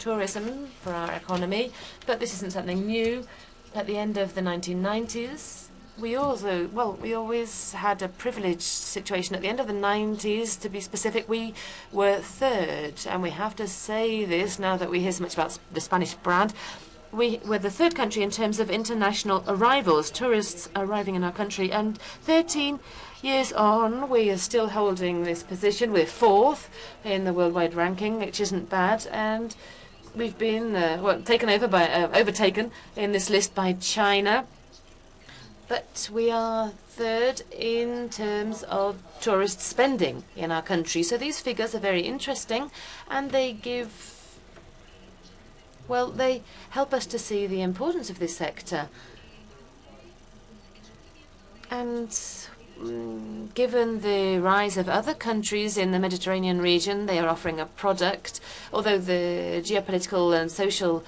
tourism for our economy, but this isn't something new. At the end of the 1990s, we always had a privileged situation. At the end of the 90s, to be specific, we were third, and we have to say this now that we hear so much about the Spanish brand. We were the third country in terms of international arrivals, tourists arriving in our country, and 13 years on, we are still holding this position. We're fourth in the worldwide ranking, which isn't bad, and we've been overtaken in this list by China. But we are third in terms of tourist spending in our country. So these figures are very interesting, and they help us to see the importance of this sector. And given the rise of other countries in the Mediterranean region, they are offering a product, although the geopolitical and social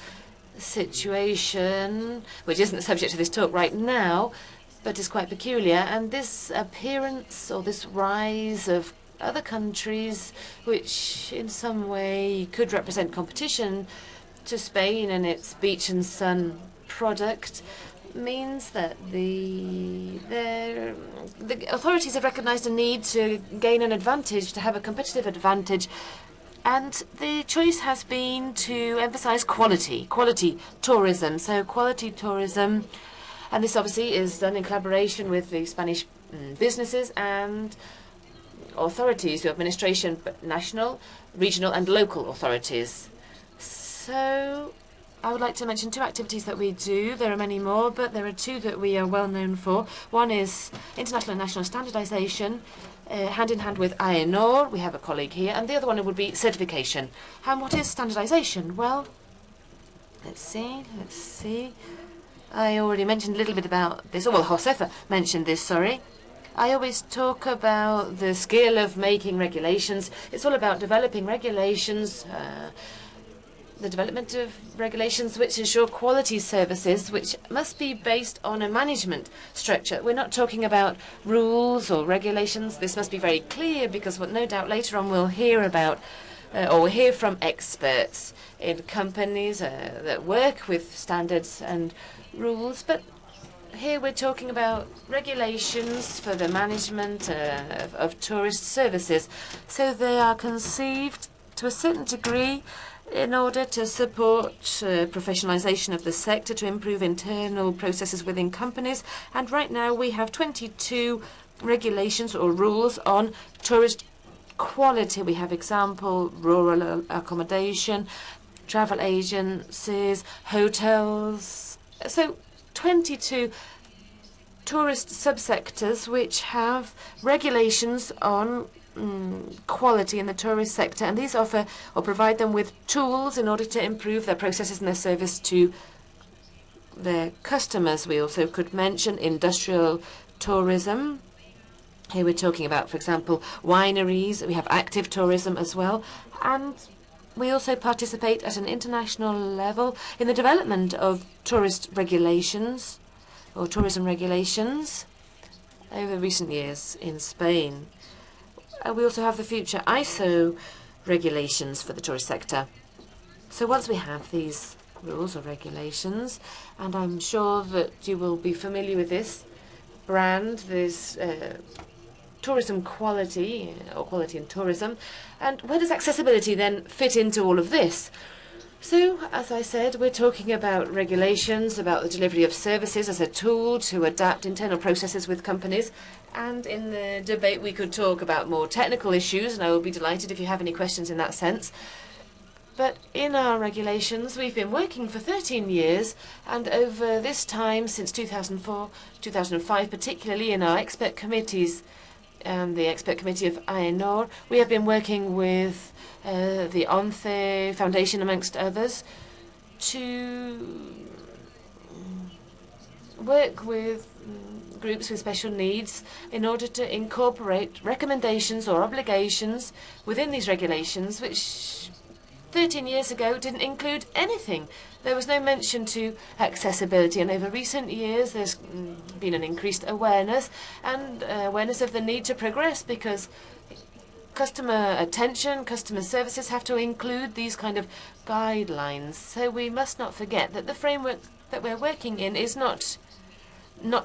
situation, which isn't the subject of this talk right now, but is quite peculiar, and this appearance or this rise of other countries, which in some way could represent competition to Spain and its beach and sun product, means that the authorities have recognized a need to gain an advantage, to have a competitive advantage. And the choice has been to emphasize quality tourism. So quality tourism, and this obviously is done in collaboration with the Spanish businesses and authorities, the administration, national, regional, and local authorities. So I would like to mention two activities that we do. There are many more, but there are two that we are well known for. One is international and national standardization, hand in hand with AENOR. We have a colleague here. And the other one would be certification. And what is standardization? Well, let's see. I already mentioned a little bit about this. Oh, well, Josefa mentioned this, sorry. I always talk about the skill of making regulations. It's all about developing regulations, the development of regulations which ensure quality services, which must be based on a management structure. We're not talking about rules or regulations. This must be very clear, because what no doubt later on we'll hear about or hear from experts in companies that work with standards and rules. But here we're talking about regulations for the management of tourist services. So they are conceived to a certain degree in order to support professionalization of the sector, to improve internal processes within companies. And right now we have 22 regulations or rules on tourist quality. We have example, rural accommodation, travel agencies, hotels. So 22 tourist subsectors which have regulations on quality in the tourist sector, and these offer or provide them with tools in order to improve their processes and their service to their customers. We also could mention industrial tourism. Here we're talking about, for example, wineries. We have active tourism as well, and we also participate at an international level in the development of tourist regulations or tourism regulations over recent years in Spain. We also have the future ISO regulations for the tourist sector. So once we have these rules or regulations, and I'm sure that you will be familiar with this brand, this tourism quality, or quality in tourism, and where does accessibility then fit into all of this? So, as I said, we're talking about regulations, about the delivery of services as a tool to adapt internal processes with companies. And in the debate, we could talk about more technical issues, and I will be delighted if you have any questions in that sense. But in our regulations, we've been working for 13 years, and over this time, since 2004, 2005, particularly in our expert committees, and the expert committee of AENOR, we have been working with the ONCE Foundation, amongst others, to work with groups with special needs in order to incorporate recommendations or obligations within these regulations, which 13 years ago didn't include anything. There was no mention to accessibility, and over recent years there's been an increased awareness and awareness of the need to progress, because customer attention, customer services have to include these kind of guidelines. So we must not forget that the framework that we're working in is not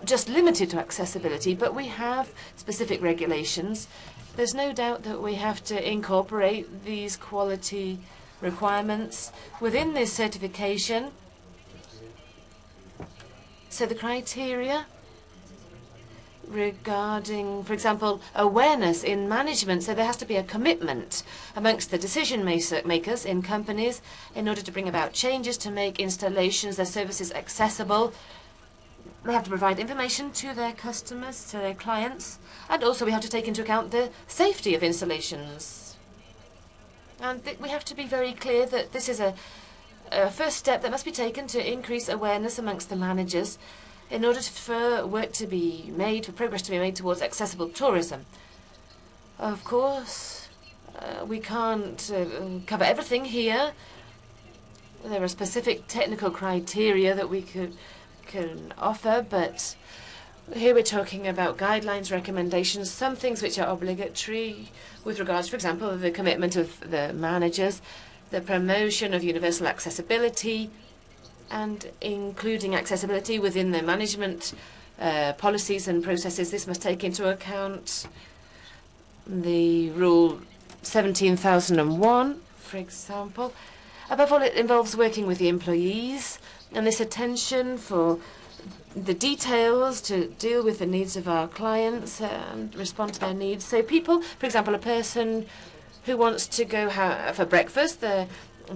just limited to accessibility, but we have specific regulations. There's no doubt that we have to incorporate these quality requirements within this certification. So the criteria regarding, for example, awareness in management. So there has to be a commitment amongst the decision makers in companies in order to bring about changes to make installations, their services accessible. They have to provide information to their customers, to their clients, and also we have to take into account the safety of installations. And we have to be very clear that this is a first step that must be taken to increase awareness amongst the managers in order for work to be made, for progress to be made towards accessible tourism. Of course, we can't cover everything here. There are specific technical criteria that we can offer, but here we're talking about guidelines, recommendations, some things which are obligatory with regards, for example, the commitment of the managers, the promotion of universal accessibility, and including accessibility within the management policies and processes. This must take into account the Rule 17,001, for example. Above all, it involves working with the employees and this attention for the details to deal with the needs of our clients and respond to their needs. So people, for example, a person who wants to go for breakfast, the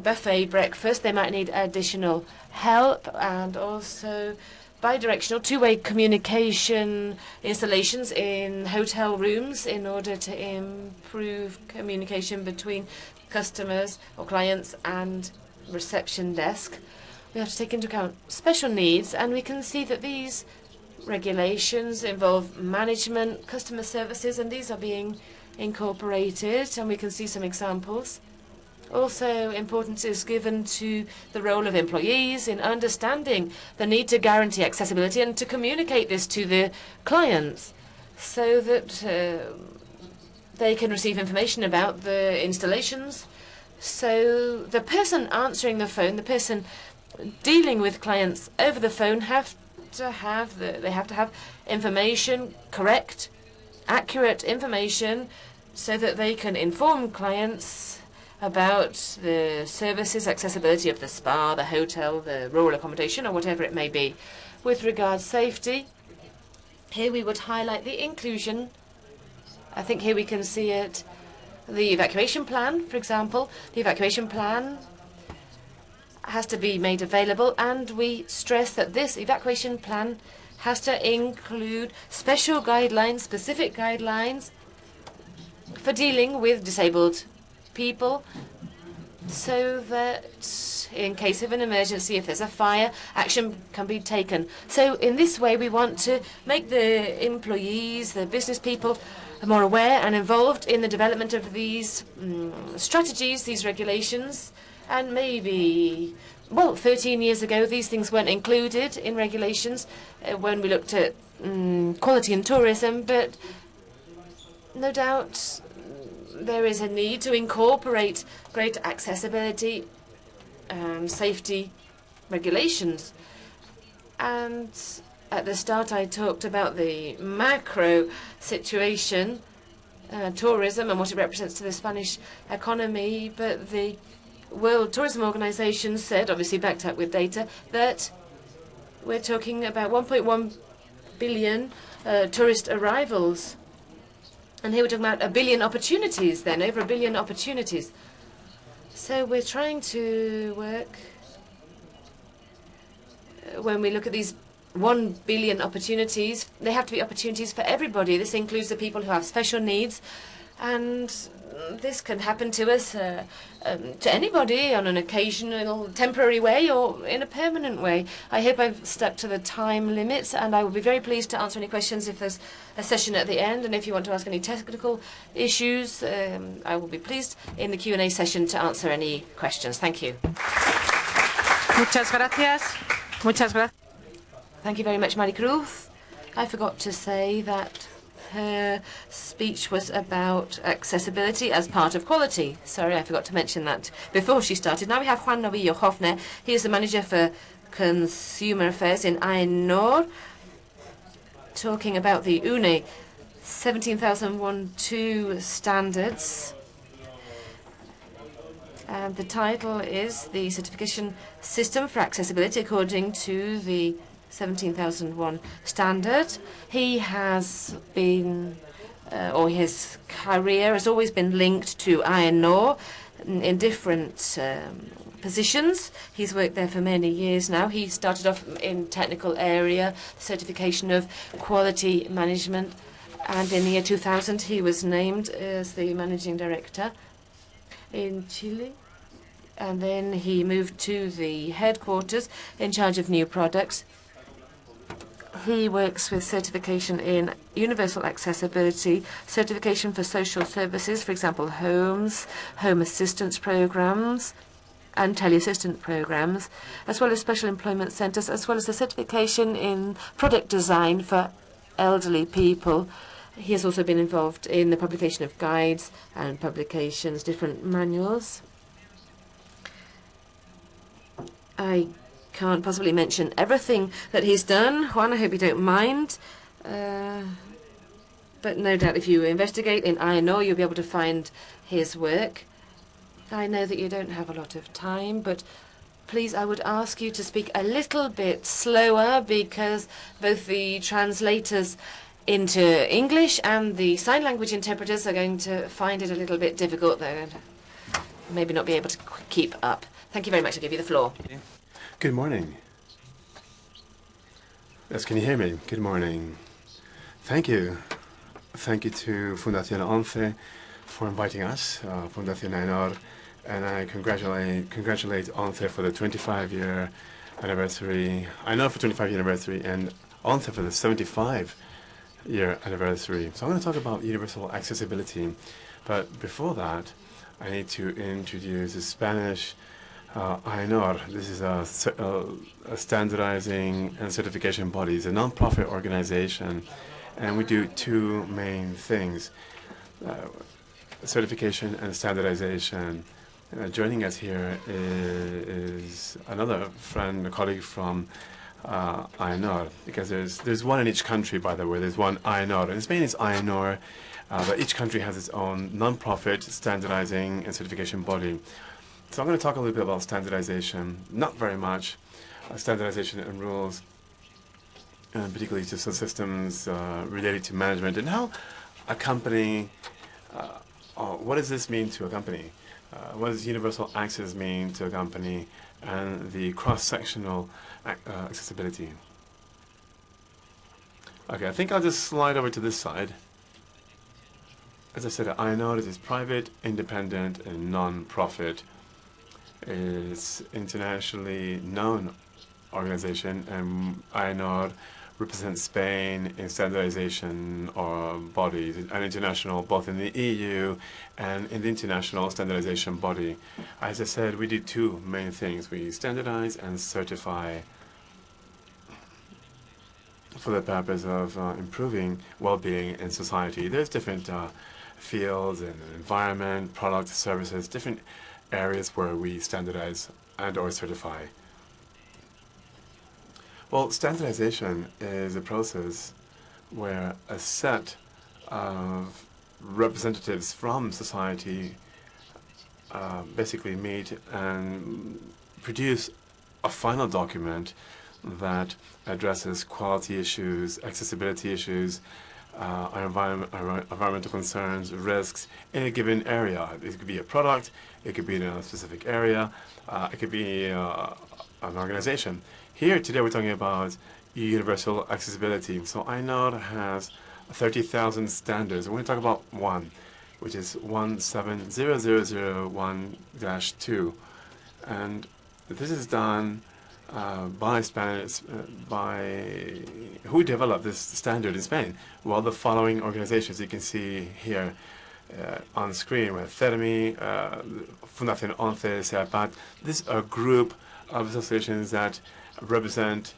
buffet breakfast, they might need additional help, and also bidirectional two-way communication installations in hotel rooms in order to improve communication between customers or clients and reception desk. We have to take into account special needs, and we can see that these regulations involve management, customer services, and these are being incorporated, and we can see some examples. Also, importance is given to the role of employees in understanding the need to guarantee accessibility and to communicate this to the clients so that they can receive information about the installations. So the person answering the phone, the person dealing with clients over the phone, have to have information, correct, accurate information, so that they can inform clients about the services, accessibility of the spa, the hotel, the rural accommodation, or whatever it may be. With regards safety, here we would highlight the inclusion. I think here we can see it. The evacuation plan, for example. The evacuation plan has to be made available, and we stress that this evacuation plan has to include special guidelines, specific guidelines for dealing with disabled people, so that in case of an emergency, if there's a fire, action can be taken. So in this way, we want to make the employees, the business people, more aware and involved in the development of these strategies, these regulations. And maybe, well, 13 years ago, these things weren't included in regulations when we looked at quality in tourism, but no doubt there is a need to incorporate greater accessibility and safety regulations. And at the start, I talked about the macro situation, tourism, and what it represents to the Spanish economy, but the World Tourism Organization said, obviously backed up with data, that we're talking about 1.1 billion tourist arrivals. And here we're talking about 1 billion opportunities then, over 1 billion opportunities. So we're trying to work, when we look at these 1 billion opportunities, they have to be opportunities for everybody. This includes the people who have special needs, and this can happen to us, to anybody on an occasional, temporary way or in a permanent way. I hope I've stuck to the time limits, and I will be very pleased to answer any questions if there's a session at the end. And if you want to ask any technical issues, I will be pleased in the Q&A session to answer any questions. Thank you. Muchas gracias. Muchas gracias. Thank you very much, Maricruz. I forgot to say that her speech was about accessibility as part of quality. Sorry, I forgot to mention that before she started. Now we have Juan Novillo Hofner. He is the manager for consumer affairs in AENOR, talking about the UNE 17001-2 standards. And the title is the certification system for accessibility according to the 17001 standard. He has been, or his career has always been linked to AENOR in different positions. He's worked there for many years now. He started off in technical area, certification of quality management, and in the year 2000 he was named as the managing director in Chile. And then he moved to the headquarters in charge of new products. He works with certification in universal accessibility, certification for social services, for example, homes, home assistance programs, and teleassistant programs, as well as special employment centers, as well as the certification in product design for elderly people. He has also been involved in the publication of guides and publications, different manuals. I can't possibly mention everything that he's done. Juan, I hope you don't mind. But no doubt if you investigate in AENOR, you'll be able to find his work. I know that you don't have a lot of time, but please, I would ask you to speak a little bit slower because both the translators into English and the sign language interpreters are going to find it a little bit difficult. They're going to maybe not be able to keep up. Thank you very much. I'll give you the floor. Good morning. Yes, can you hear me? Good morning. Thank you. Thank you to Fundación 11 for inviting us, Fundación AENOR, and I congratulate 11 for the 25-year anniversary. AENOR for 25-year anniversary, and 11 for the 75-year anniversary. So I'm going to talk about universal accessibility, but before that, I need to introduce the Spanish AENOR. This is a standardizing and certification body. It's a non-profit organization, and we do two main things, certification and standardization. Joining us here is another friend, a colleague from AENOR, because there's one in each country, by the way. There's one AENOR. In Spain, it's AENOR, but each country has its own non-profit standardizing and certification body. So I'm going to talk a little bit about standardization, not very much, standardization and rules, and particularly just the systems related to management and how a company, what does this mean to a company? What does universal access mean to a company, and the cross-sectional accessibility? Okay, I think I'll just slide over to this side. As I said, AENOR is private, independent, and non-profit. It's internationally known organization, and AENOR represents Spain in standardization or bodies, and international, both in the EU and in the international standardization body. As I said, we do two main things. We standardize and certify for the purpose of improving well-being in society. There's different fields and environment, products, services, different areas where we standardize and or certify. Well, standardization is a process where a set of representatives from society basically meet and produce a final document that addresses quality issues, accessibility issues, our environmental concerns, risks in a given area. It could be a product, it could be in a specific area, it could be an organization. Here today we're talking about universal accessibility. So AENOR has 30,000 standards. We're going to talk about one, which is 17001-2. And this is done by Spanish, who developed this standard in Spain? Well, the following organizations you can see here on screen: Fermi, Fundación 11, CEAPAT. This is a group of associations that represent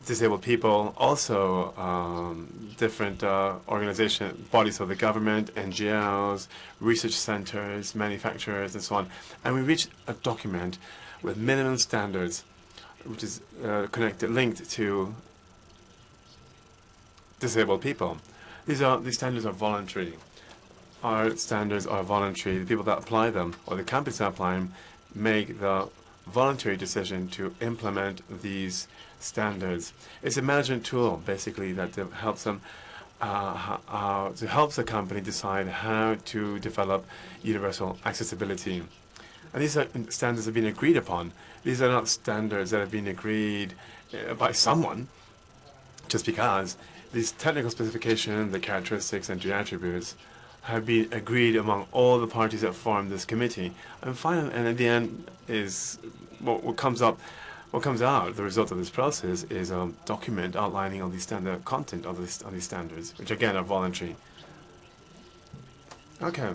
disabled people, also different organization bodies of the government, NGOs, research centers, manufacturers, and so on. And we reached a document with minimum standards, which is linked to disabled people. These standards are voluntary. Our standards are voluntary. The people that apply them, or the companies that apply them, make the voluntary decision to implement these standards. It's a management tool, basically, that helps them helps the company decide how to develop universal accessibility. And these standards have been agreed upon. These are not standards that have been agreed by someone just because. These technical specifications, the characteristics and the attributes have been agreed among all the parties that form this committee. And finally, and at the end is what comes out. The result of this process is a document outlining all the standard content of these standards, which again are voluntary. Okay.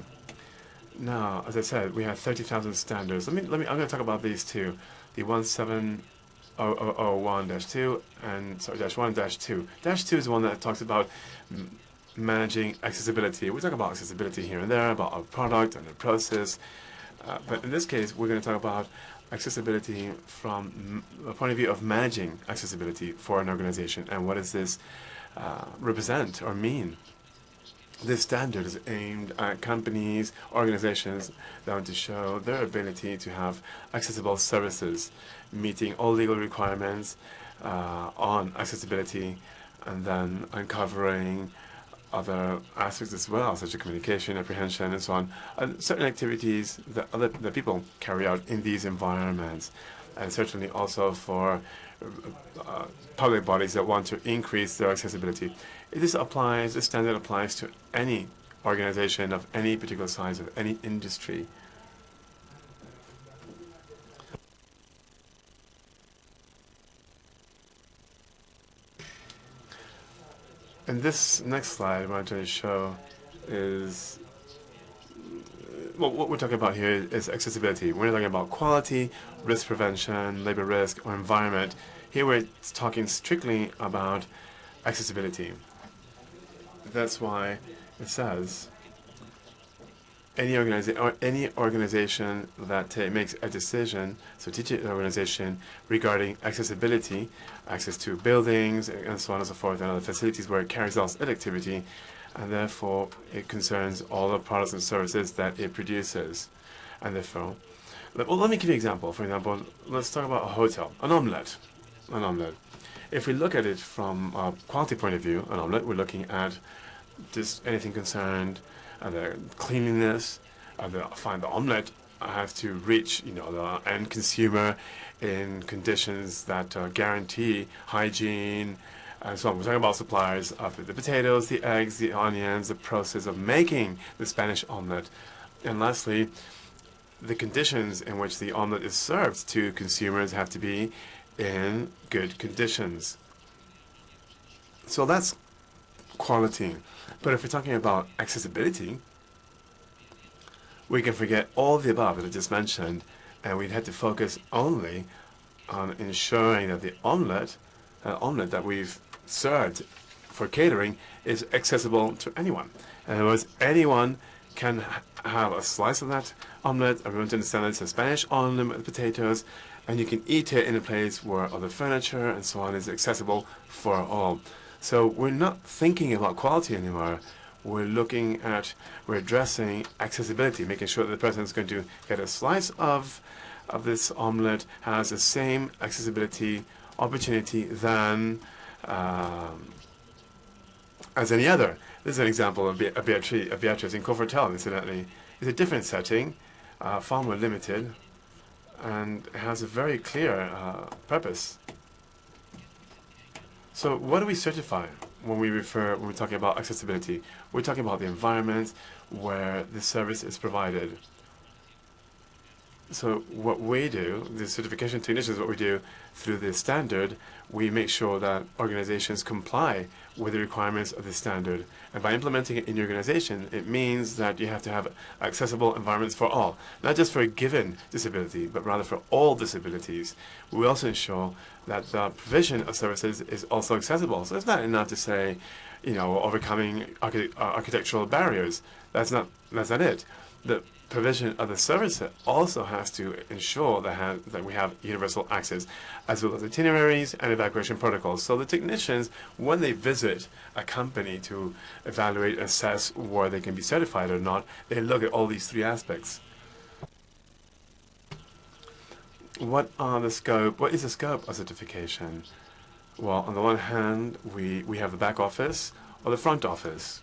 Now, as I said, we have 30,000 standards. I'm going to talk about these two, the 17001-2 and sorry, -1-2. -2 is the one that talks about managing accessibility. We talk about accessibility here and there, about our product and the process, but in this case, we're going to talk about accessibility from a point of view of managing accessibility for an organization, and what does this represent or mean. This standard is aimed at companies, organizations that want to show their ability to have accessible services, meeting all legal requirements on accessibility, and then uncovering other aspects as well, such as communication, apprehension, and so on, and certain activities that people carry out in these environments, and certainly also for public bodies that want to increase their accessibility. This standard applies to any organization of any particular size, of any industry. And this next slide I'm going to show is, well, what we're talking about here is accessibility. We're not talking about quality, risk prevention, labor risk, or environment. Here we're talking strictly about accessibility. That's why it says any organization that makes a decision, strategic organization regarding accessibility, access to buildings and so on and so forth, and other facilities where it carries out its activity, and therefore it concerns all the products and services that it produces. And therefore, well, let me give you an example. For example, let's talk about a hotel, an omelette. If we look at it from a quality point of view, an omelette, we're looking at just anything concerned the cleanliness. Find the omelette has to reach, the end consumer in conditions that guarantee hygiene, and so on. We're talking about suppliers of the potatoes, the eggs, the onions, the process of making the Spanish omelette, and lastly, the conditions in which the omelette is served to consumers have to be in good conditions. So that's quality. But if we're talking about accessibility, we can forget all the above that I just mentioned, and we'd have to focus only on ensuring that the omelette that we've served for catering is accessible to anyone. In other words, anyone can have a slice of that omelette. Everyone to understand that it's a Spanish omelette with potatoes, and you can eat it in a place where other furniture and so on is accessible for all. So we're not thinking about quality anymore. We're addressing accessibility, making sure that the person is going to get a slice of this omelette has the same accessibility opportunity than as any other. This is an example of Beatrice in Covertel, incidentally. It's a different setting, far more limited, and has a very clear purpose. So what do we certify when we're talking about accessibility? We're talking about the environment where the service is provided. So what we do, the certification technicians, what we do through this standard, we make sure that organizations comply with the requirements of this standard. And by implementing it in your organization, it means that you have to have accessible environments for all, not just for a given disability, but rather for all disabilities. We also ensure that the provision of services is also accessible. So it's not enough to say, overcoming architectural barriers. That's not it. The provision of the service also has to ensure that we have universal access, as well as itineraries and evacuation protocols. So the technicians, when they visit a company to evaluate, assess whether they can be certified or not, they look at all these three aspects. What is the scope of certification? Well, on the one hand, we have the back office or the front office.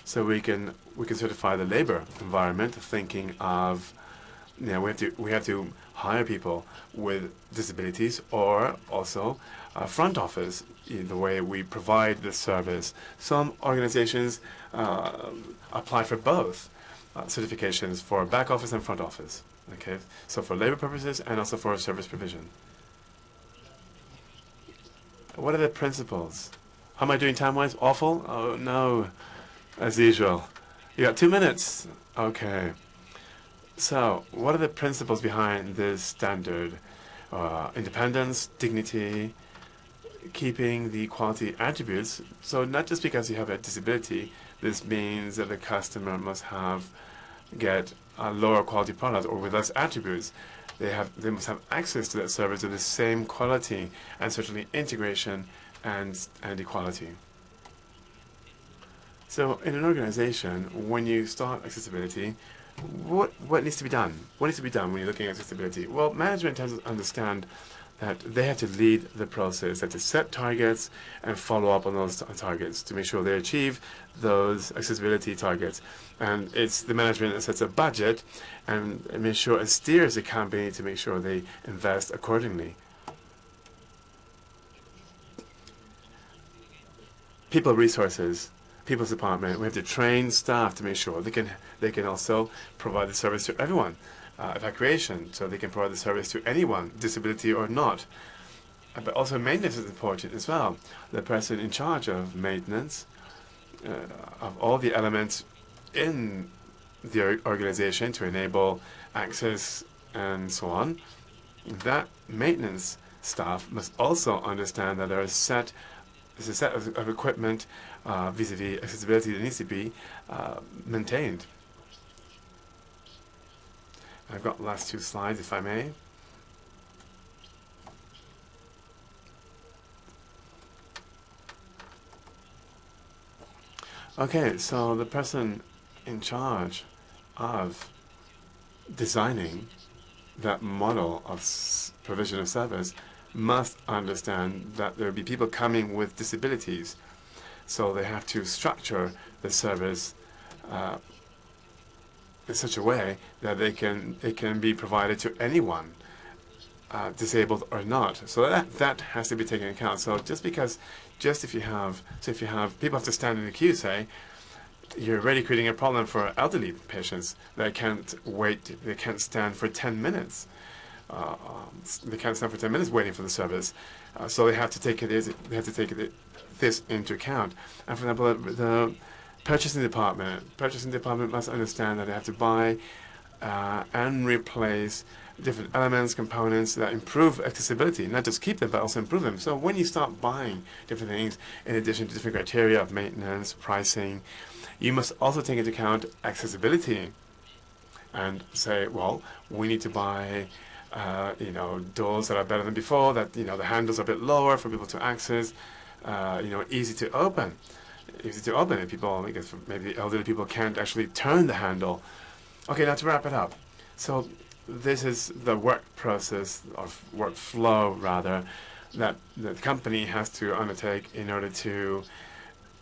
So we can certify the labor environment, thinking of, we have to hire people with disabilities, or also front office, the way we provide the service. Some organizations apply for both certifications, for back office and front office. Okay, so for labor purposes and also for service provision. What are the principles? How am I doing time-wise? Awful? Oh, no. As usual. You got 2 minutes. Okay. So, what are the principles behind this standard? Independence, dignity, keeping the quality attributes. So, not just because you have a disability, this means that the customer must get a lower quality product or with less attributes. They must have access to that service of the same quality, and certainly integration and equality. So in an organization, when you start accessibility, what needs to be done? What needs to be done when you're looking at accessibility? Well, management has to understand that they have to lead the process, they have to set targets and follow up on those targets to make sure they achieve those accessibility targets. And it's the management that sets a budget and makes sure and steers the company to make sure they invest accordingly. People resources. People's department, we have to train staff to make sure they can also provide the service to everyone. Evacuation, so they can provide the service to anyone, disability or not. But also maintenance is important as well. The person in charge of maintenance of all the elements in the organization to enable access and so on, that maintenance staff must also understand that there's a set of equipment vis-a-vis accessibility that needs to be maintained. I've got the last 2 slides, if I may. Okay, so the person in charge of designing that model of provision of service must understand that there will be people coming with disabilities. So they have to structure the service in such a way that it can be provided to anyone, disabled or not. So that has to be taken into account. So if you have people have to stand in the queue, say, you're already creating a problem for elderly patients that can't wait. They can't stand for 10 minutes. They can't stand for 10 minutes waiting for the service. So they have to take this into account. And for example, the purchasing department must understand that they have to buy and replace different elements, components that improve accessibility, not just keep them, but also improve them. So when you start buying different things, in addition to different criteria of maintenance, pricing, you must also take into account accessibility and say, well, we need to buy doors that are better than before, that, the handles are a bit lower for people to access, easy to open. And people, because maybe elderly people can't actually turn the handle. Okay, now to wrap it up. So this is the work process, or workflow rather, that the company has to undertake in order to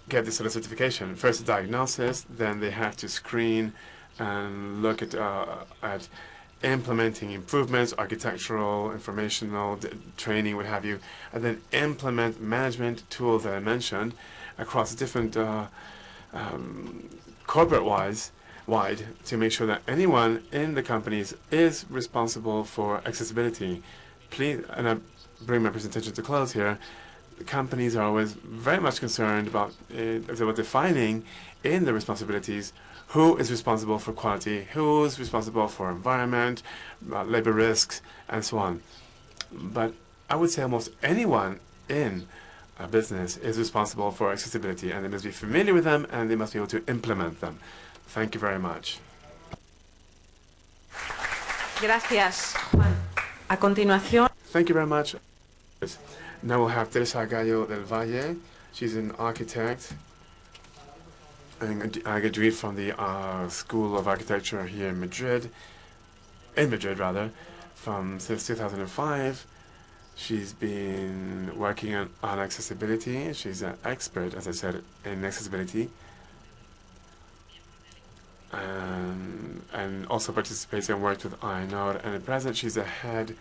get this sort of certification. First, the diagnosis, then they have to screen and look at implementing improvements, architectural, informational, training, what have you, and then implement management tools that I mentioned across different corporate-wise wide to make sure that anyone in the companies is responsible for accessibility. Please, and I bring my presentation to close here, the companies are always very much concerned about defining in the responsibilities who is responsible for quality, who is responsible for environment, labor risks, and so on. But I would say almost anyone in a business is responsible for accessibility, and they must be familiar with them, and they must be able to implement them. Thank you very much. Gracias, Juan. A continuación. Thank you very much. Now we'll have Teresa Gallo del Valle. She's an architect and a graduate from the School of Architecture here in Madrid, since 2005. She's been working on accessibility. She's an expert, as I said, in accessibility. And also participates and worked with AENOR. And at present, she's the head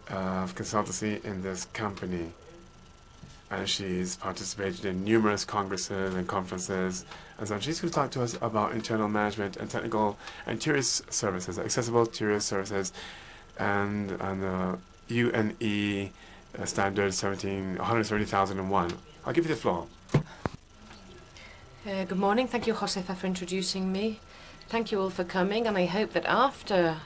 of consultancy in this company. And she's participated in numerous congresses and conferences. And so she's going to talk to us about internal management and technical and tourist services, accessible tourist services, and the UNE standard 170,001. I'll give you the floor. Good morning. Thank you, Josefa, for introducing me. Thank you all for coming, and I hope that after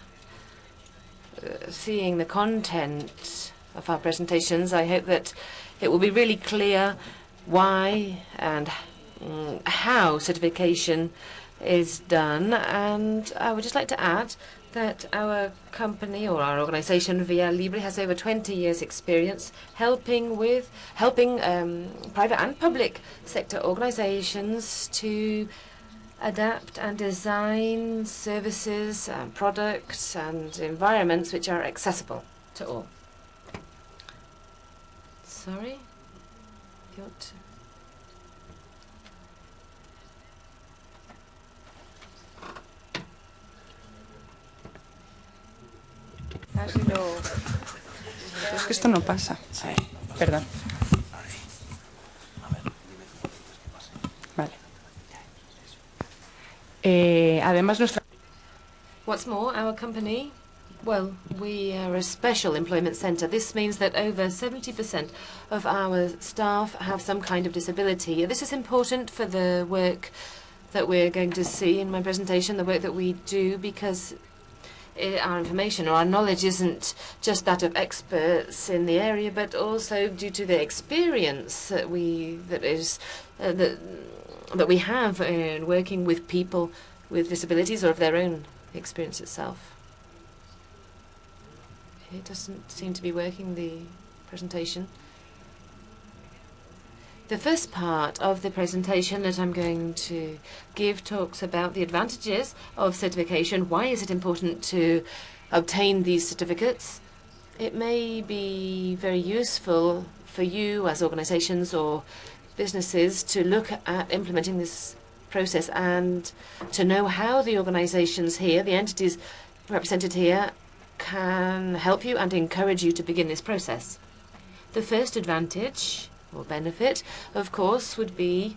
seeing the content of our presentations, I hope that it will be really clear why and how certification is done. And I would just like to add that our company or our organization, Via Libre, has over 20 years' experience helping private and public sector organizations to adapt and design services and products and environments which are accessible to all. Sorry? You want to... Es que esto no pasa. Perdón. Vale. Además, nuestra... What's more, our company, well, we are a special employment center. This means that over 70% of our staff have some kind of disability. This is important for the work that we're going to see in my presentation, the work that we do, because our information or our knowledge isn't just that of experts in the area, but also due to the experience that we have in working with people with disabilities or of their own experience itself. It doesn't seem to be working, the presentation. The first part of the presentation that I'm going to give talks about the advantages of certification. Why is it important to obtain these certificates? It may be very useful for you as organizations or businesses to look at implementing this process and to know how the organizations here, the entities represented here, can help you and encourage you to begin this process. The first advantage or benefit, of course, would be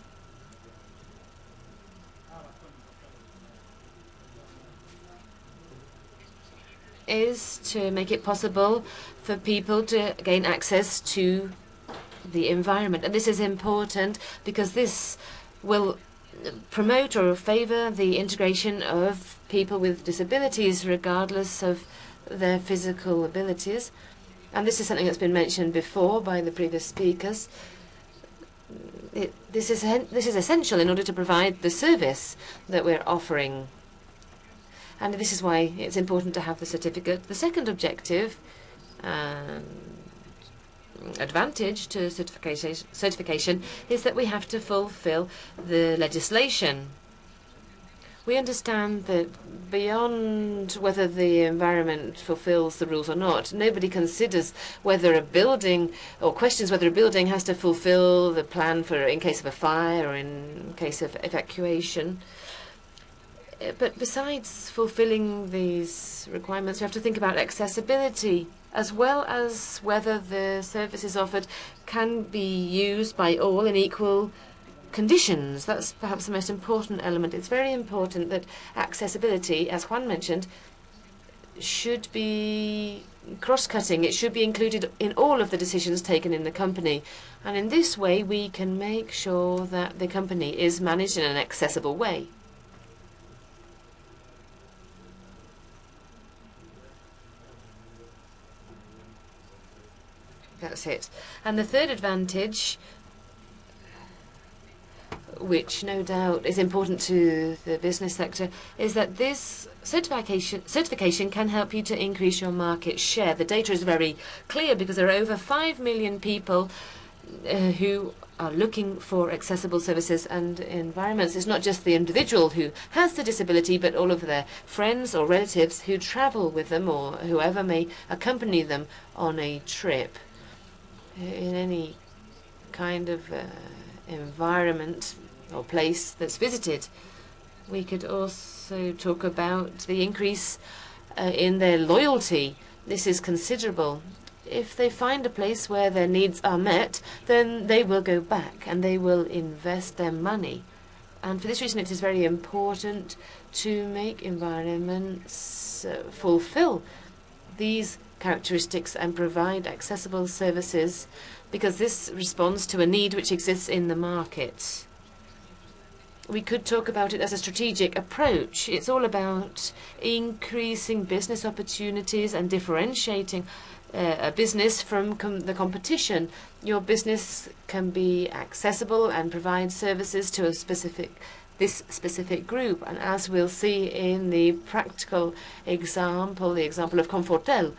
to make it possible for people to gain access to the environment. And this is important because this will promote or favor the integration of people with disabilities regardless of their physical abilities. And this is something that's been mentioned before by the previous speakers. This is essential in order to provide the service that we're offering. And this is why it's important to have the certificate. The second objective advantage to certification is that we have to fulfill the legislation. We understand that beyond whether the environment fulfills the rules or not, nobody considers whether a building or questions whether a building has to fulfill the plan for in case of a fire or in case of evacuation. But besides fulfilling these requirements, we have to think about accessibility as well as whether the services offered can be used by all in equal conditions. That's perhaps the most important element. It's very important that accessibility, as Juan mentioned, should be cross-cutting. It should be included in all of the decisions taken in the company. And in this way, we can make sure that the company is managed in an accessible way. That's it. And the third advantage, which no doubt is important to the business sector, is that this certification can help you to increase your market share. The data is very clear because there are over 5 million people who are looking for accessible services and environments. It's not just the individual who has the disability, but all of their friends or relatives who travel with them or whoever may accompany them on a trip in any kind of environment or place that's visited. We could also talk about the increase in their loyalty. This is considerable. If they find a place where their needs are met, then they will go back and they will invest their money. And for this reason, it is very important to make environments fulfill these characteristics and provide accessible services, because this responds to a need which exists in the market. We could talk about it as a strategic approach. It's all about increasing business opportunities and differentiating a business from the competition. Your business can be accessible and provide services to this specific group. And as we'll see in the practical example, the example of Confortel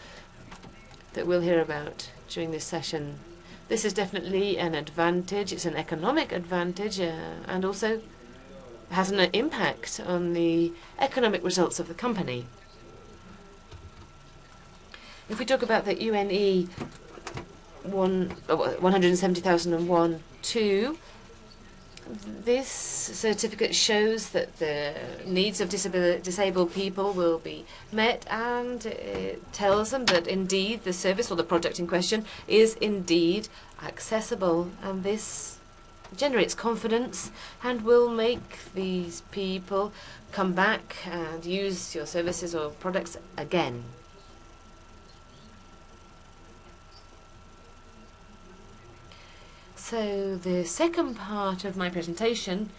that we'll hear about during this session, this is definitely an advantage. It's an economic advantage and also has an impact on the economic results of the company. If we talk about the UNE 170,001-2, this certificate shows that the needs of disabled people will be met, and it tells them that indeed the service or the product in question is indeed accessible, and this generates confidence and will make these people come back and use your services or products again. So the second part of my presentation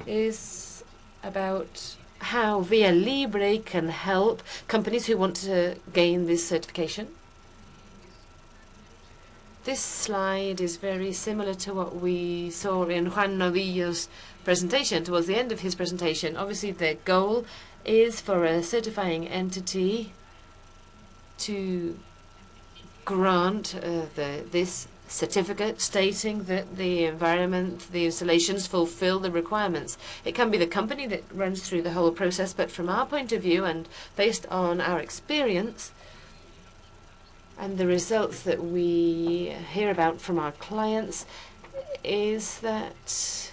is about how Via Libre can help companies who want to gain this certification. This slide is very similar to what we saw in Juan Novillo's presentation, towards the end of his presentation. Obviously, the goal is for a certifying entity to grant this certificate stating that the environment, the installations fulfill the requirements. It can be the company that runs through the whole process, but from our point of view and based on our experience and the results that we hear about from our clients, is that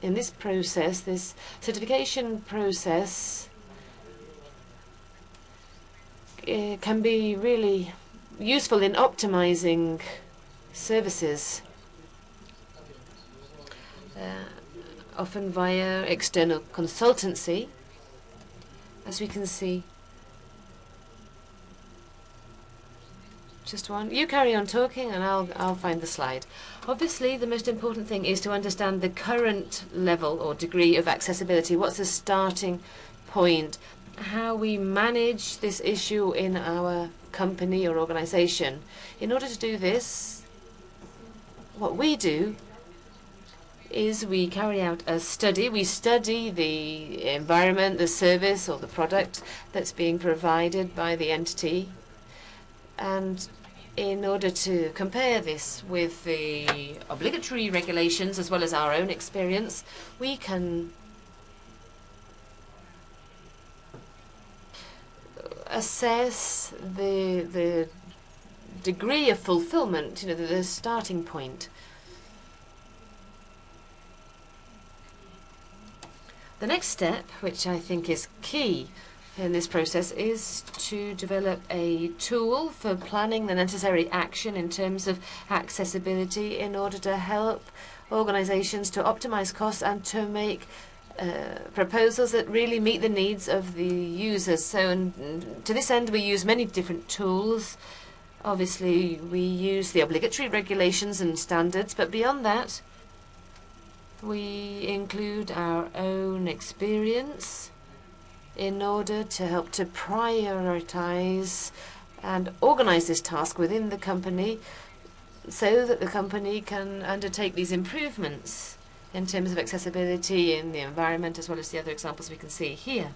in this process, this certification process, can be really useful in optimizing services, often via external consultancy, as we can see. Just one. You carry on talking and I'll find the slide. Obviously, the most important thing is to understand the current level or degree of accessibility. What's the starting point? How we manage this issue in our company or organization. In order to do this, what we do is we carry out a study. We study the environment, the service or the product that's being provided by the entity. And in order to compare this with the obligatory regulations as well as our own experience, we can assess the degree of fulfillment, the starting point. The next step, which I think is key in this process is to develop a tool for planning the necessary action in terms of accessibility in order to help organizations to optimize costs and to make proposals that really meet the needs of the users. So to this end, we use many different tools. Obviously, we use the obligatory regulations and standards, but beyond that, we include our own experience in order to help to prioritize and organize this task within the company so that the company can undertake these improvements in terms of accessibility in the environment, as well as the other examples we can see here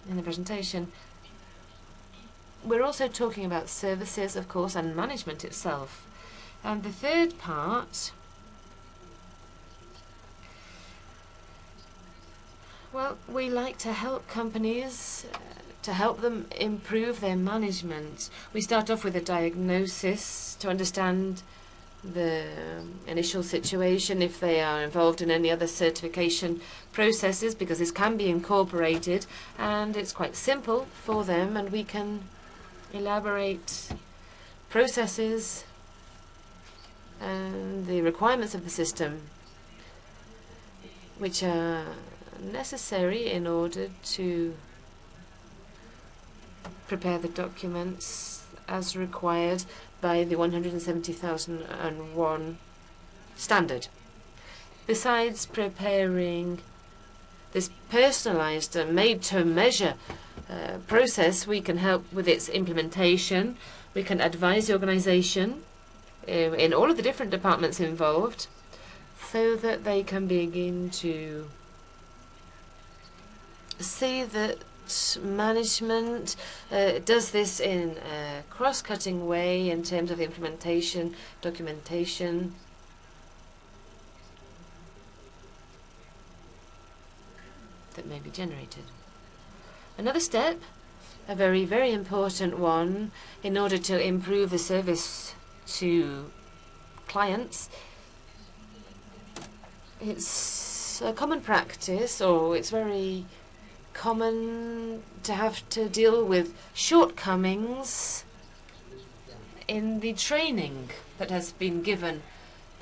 in the presentation. We're also talking about services, of course, and management itself. And the third part, well, we like to help companies, to help them improve their management. We start off with a diagnosis to understand the initial situation, if they are involved in any other certification processes, because this can be incorporated, and it's quite simple for them, and we can elaborate processes and the requirements of the system, which are necessary in order to prepare the documents as required by the 170,001 standard. Besides preparing this personalized and made-to-measure process, we can help with its implementation. We can advise the organization in all of the different departments involved so that they can begin to see that management does this in a cross-cutting way in terms of implementation, documentation, that may be generated. Another step, a very, very important one, in order to improve the service to clients, it's a common practice, or it's very common to have to deal with shortcomings in the training that has been given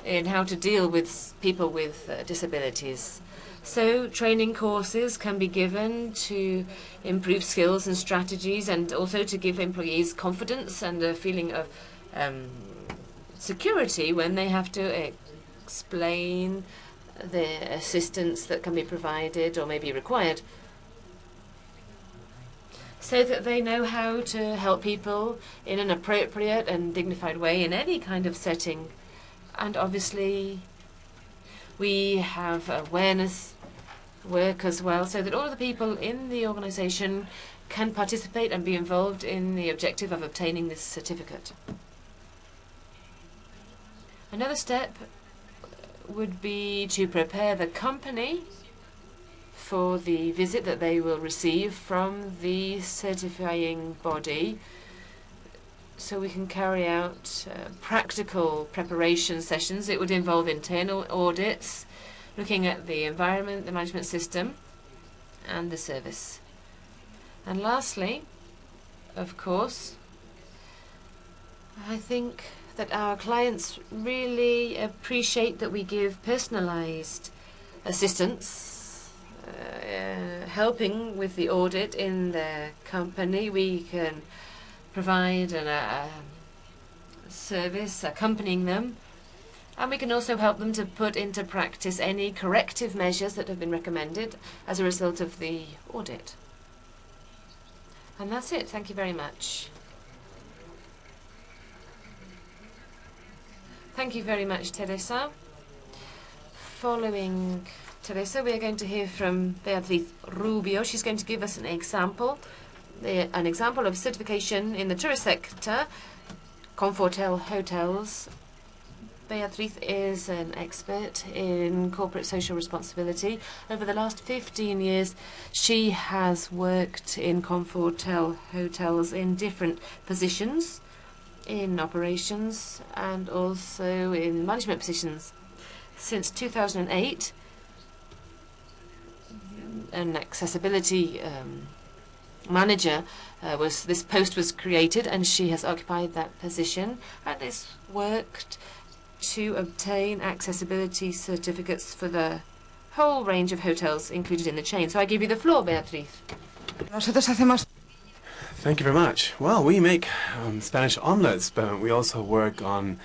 in how to deal with people with disabilities. So training courses can be given to improve skills and strategies, and also to give employees confidence and a feeling of security when they have to explain the assistance that can be provided or may be required, so that they know how to help people in an appropriate and dignified way in any kind of setting. And obviously, we have awareness work as well, so that all of the people in the organization can participate and be involved in the objective of obtaining this certificate. Another step would be to prepare the company for the visit that they will receive from the certifying body, so we can carry out practical preparation sessions. It would involve internal audits, looking at the environment, the management system, and the service. And lastly, of course, I think that our clients really appreciate that we give personalized assistance, helping with the audit in their company. We can provide a service accompanying them, and we can also help them to put into practice any corrective measures that have been recommended as a result of the audit. And that's it. Thank you very much. Thank you very much, Teresa. Following Teresa, we are going to hear from Beatriz Rubio. She's going to give us an example of certification in the tourist sector, Confortel hotels. Beatriz is an expert in corporate social responsibility. Over the last 15 years, she has worked in Confortel hotels in different positions, in operations and also in management positions. Since 2008, an accessibility manager this post was created, and she has occupied that position and has worked to obtain accessibility certificates for the whole range of hotels included in the chain. So I give you the floor, Beatriz. Nosotros hacemos. Thank you very much. Well, we make Spanish omelets, but we also work on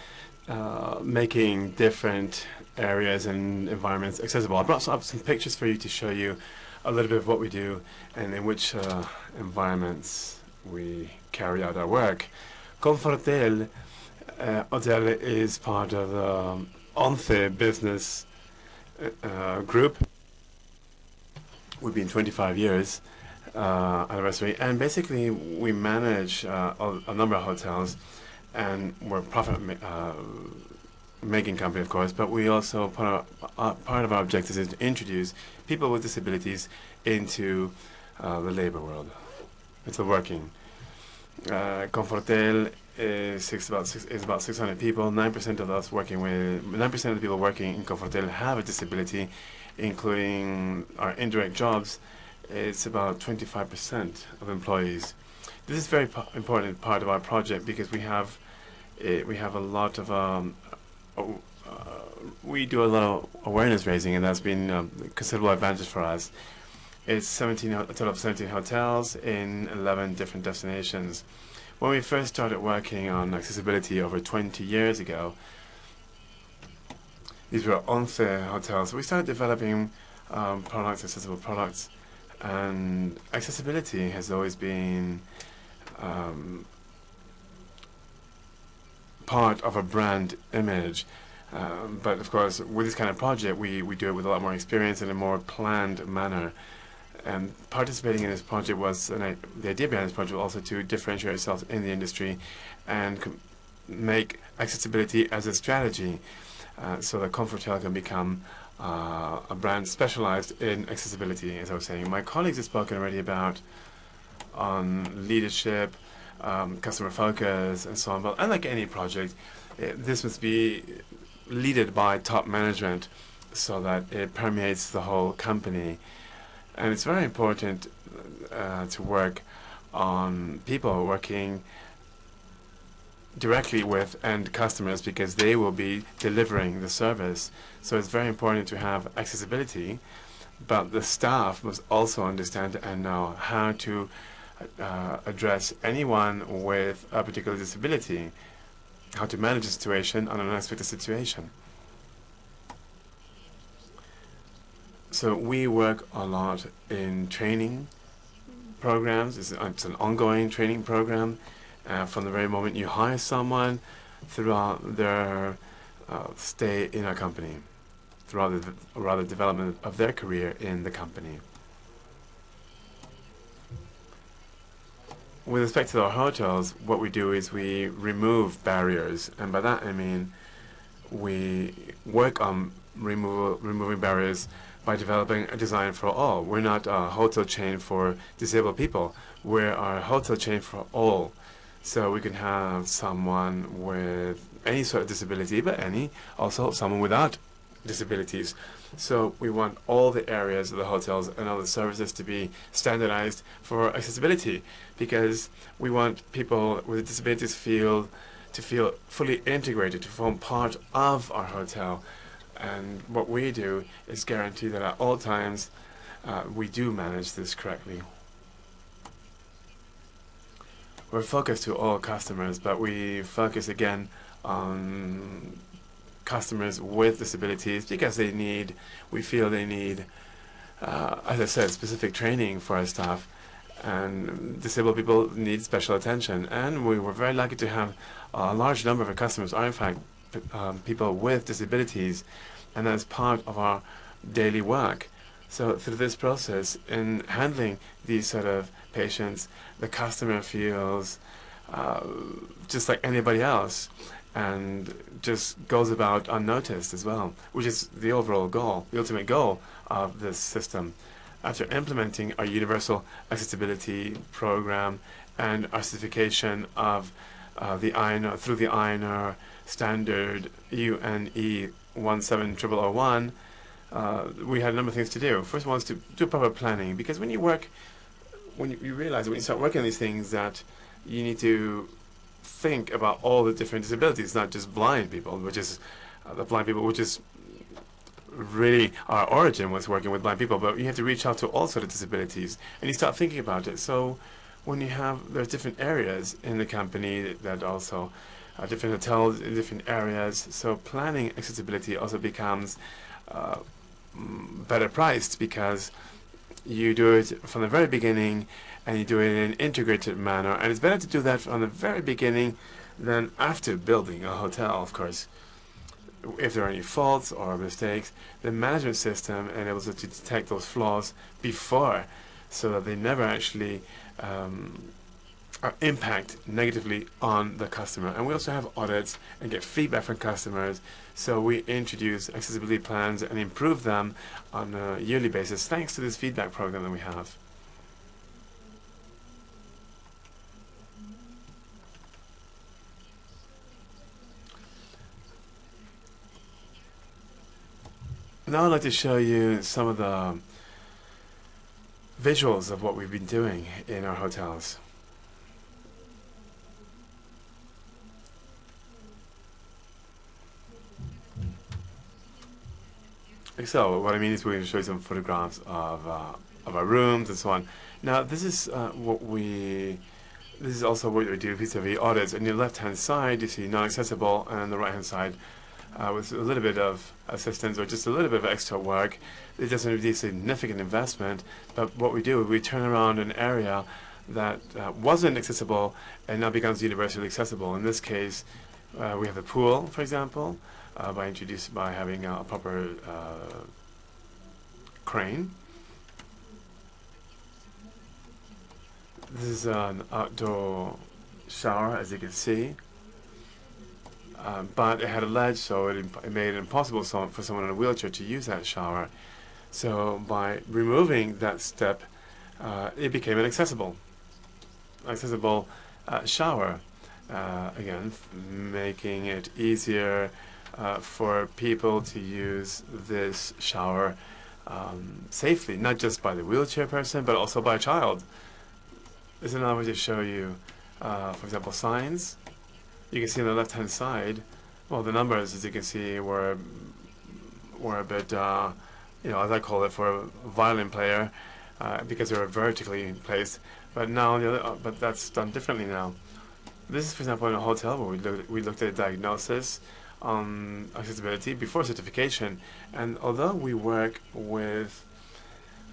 making different areas and environments accessible. I brought up some pictures for you to show you a little bit of what we do and in which environments we carry out our work. Confortel Hotel is part of the ONCE business group. We've been 25 years anniversary, and basically we manage a number of hotels, and we're profit making company, of course, but we also part of our objectives is to introduce people with disabilities into the labor world, into working. Confortel is about 600 people. 9% of us working with 9% of the people working in Confortel have a disability, including our indirect jobs. It's about 25% of employees. This is a very important part of our project because we have a lot of we do a lot of awareness raising, and that's been a considerable advantage for us. It's a total of 17 hotels in 11 different destinations. When we first started working on accessibility over 20 years ago, these were ONCE hotels. We started developing products, accessible products, and accessibility has always been part of a brand image. But of course, with this kind of project, we do it with a lot more experience in a more planned manner. And participating in this project was, the idea behind this project was also to differentiate ourselves in the industry and make accessibility as a strategy so that Confortel can become a brand specialized in accessibility, as I was saying. My colleagues have spoken already about on leadership, customer focus, and so on. But unlike any project, this must be led by top management so that it permeates the whole company. And it's very important to work on people working directly with end customers because they will be delivering the service. So it's very important to have accessibility, but the staff must also understand and know how to address anyone with a particular disability, how to manage a situation on an unexpected situation. So we work a lot in training programs. It's an ongoing training program from the very moment you hire someone throughout their stay in our company, throughout the development of their career in the company. With respect to our hotels, what we do is we remove barriers, and by that I mean we work on removing barriers by developing a design for all. We're not a hotel chain for disabled people. We're a hotel chain for all. So we can have someone with any sort of disability, but also someone without disabilities. So we want all the areas of the hotels and all the services to be standardized for accessibility, because we want people with disabilities to feel fully integrated, to form part of our hotel. And what we do is guarantee that at all times we do manage this correctly. We're focused to all customers, but we focus again on customers with disabilities because we feel they need, as I said, specific training for our staff, and disabled people need special attention. And we were very lucky to have a large number of our customers are in fact people with disabilities, and that's part of our daily work. So through this process, in handling these sort of patients, the customer feels just like anybody else and just goes about unnoticed as well, which is the overall goal, the ultimate goal of this system. After implementing our universal accessibility program and our certification of the INR through the INR standard UNE 17001, we had a number of things to do. First one was to do proper planning, because when you work when you realize, when you start working on these things, that you need to think about all the different disabilities, not just blind people, which is really our origin was working with blind people, but you have to reach out to all sort of disabilities, and you start thinking about it. So when there's different areas in the company that also different hotels in different areas, so planning accessibility also becomes better priced, because you do it from the very beginning and you do it in an integrated manner, and it's better to do that from the very beginning than after building a hotel, of course. If there are any faults or mistakes, the management system enables us to detect those flaws before, so that they never actually impact negatively on the customer. And we also have audits and get feedback from customers, so we introduce accessibility plans and improve them on a yearly basis thanks to this feedback program that we have. Now I'd like to show you some of the visuals of what we've been doing in our hotels. So what I mean is we're going to show you some photographs of our rooms and so on. Now this is also what we do vis-a-vis audits. On the left-hand side you see non-accessible, and on the right-hand side with a little bit of assistance or just a little bit of extra work. It doesn't be a significant investment, but what we do is we turn around an area that wasn't accessible and now becomes universally accessible. In this case, we have a pool, for example, by having a proper crane. This is an outdoor shower, as you can see. But it had a ledge, so it made it impossible for someone in a wheelchair to use that shower. So by removing that step, it became an accessible shower. Again, making it easier for people to use this shower safely, not just by the wheelchair person, but also by a child. This is another way to show you, for example, signs. You can see on the left-hand side, well, the numbers, as you can see, were a bit, as I call it, for a violin player, because they were vertically placed. But now, but that's done differently now. This is, for example, in a hotel where we looked at diagnosis on accessibility before certification, and although we work with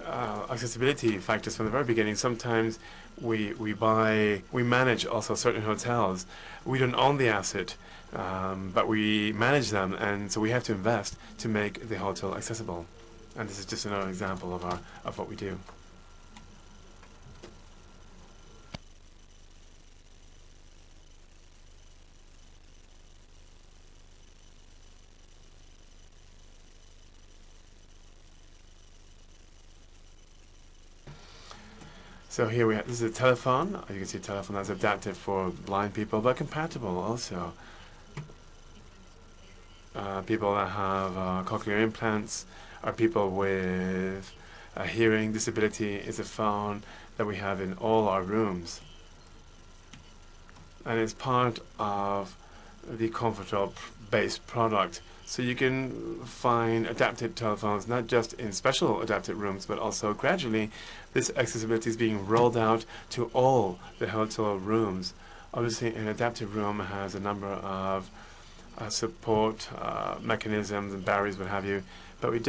accessibility factors from the very beginning, sometimes we manage also certain hotels. We don't own the asset, but we manage them, and so we have to invest to make the hotel accessible. And this is just another example of what we do. So here this is a telephone. You can see a telephone that's adapted for blind people, but compatible also. People that have cochlear implants, or people with a hearing disability. It's a phone that we have in all our rooms. And it's part of the Comfortable-based product. So you can find adapted telephones not just in special adapted rooms, but also gradually this accessibility is being rolled out to all the hotel rooms. Obviously, an adapted room has a number of support mechanisms and barriers, what have you. But we are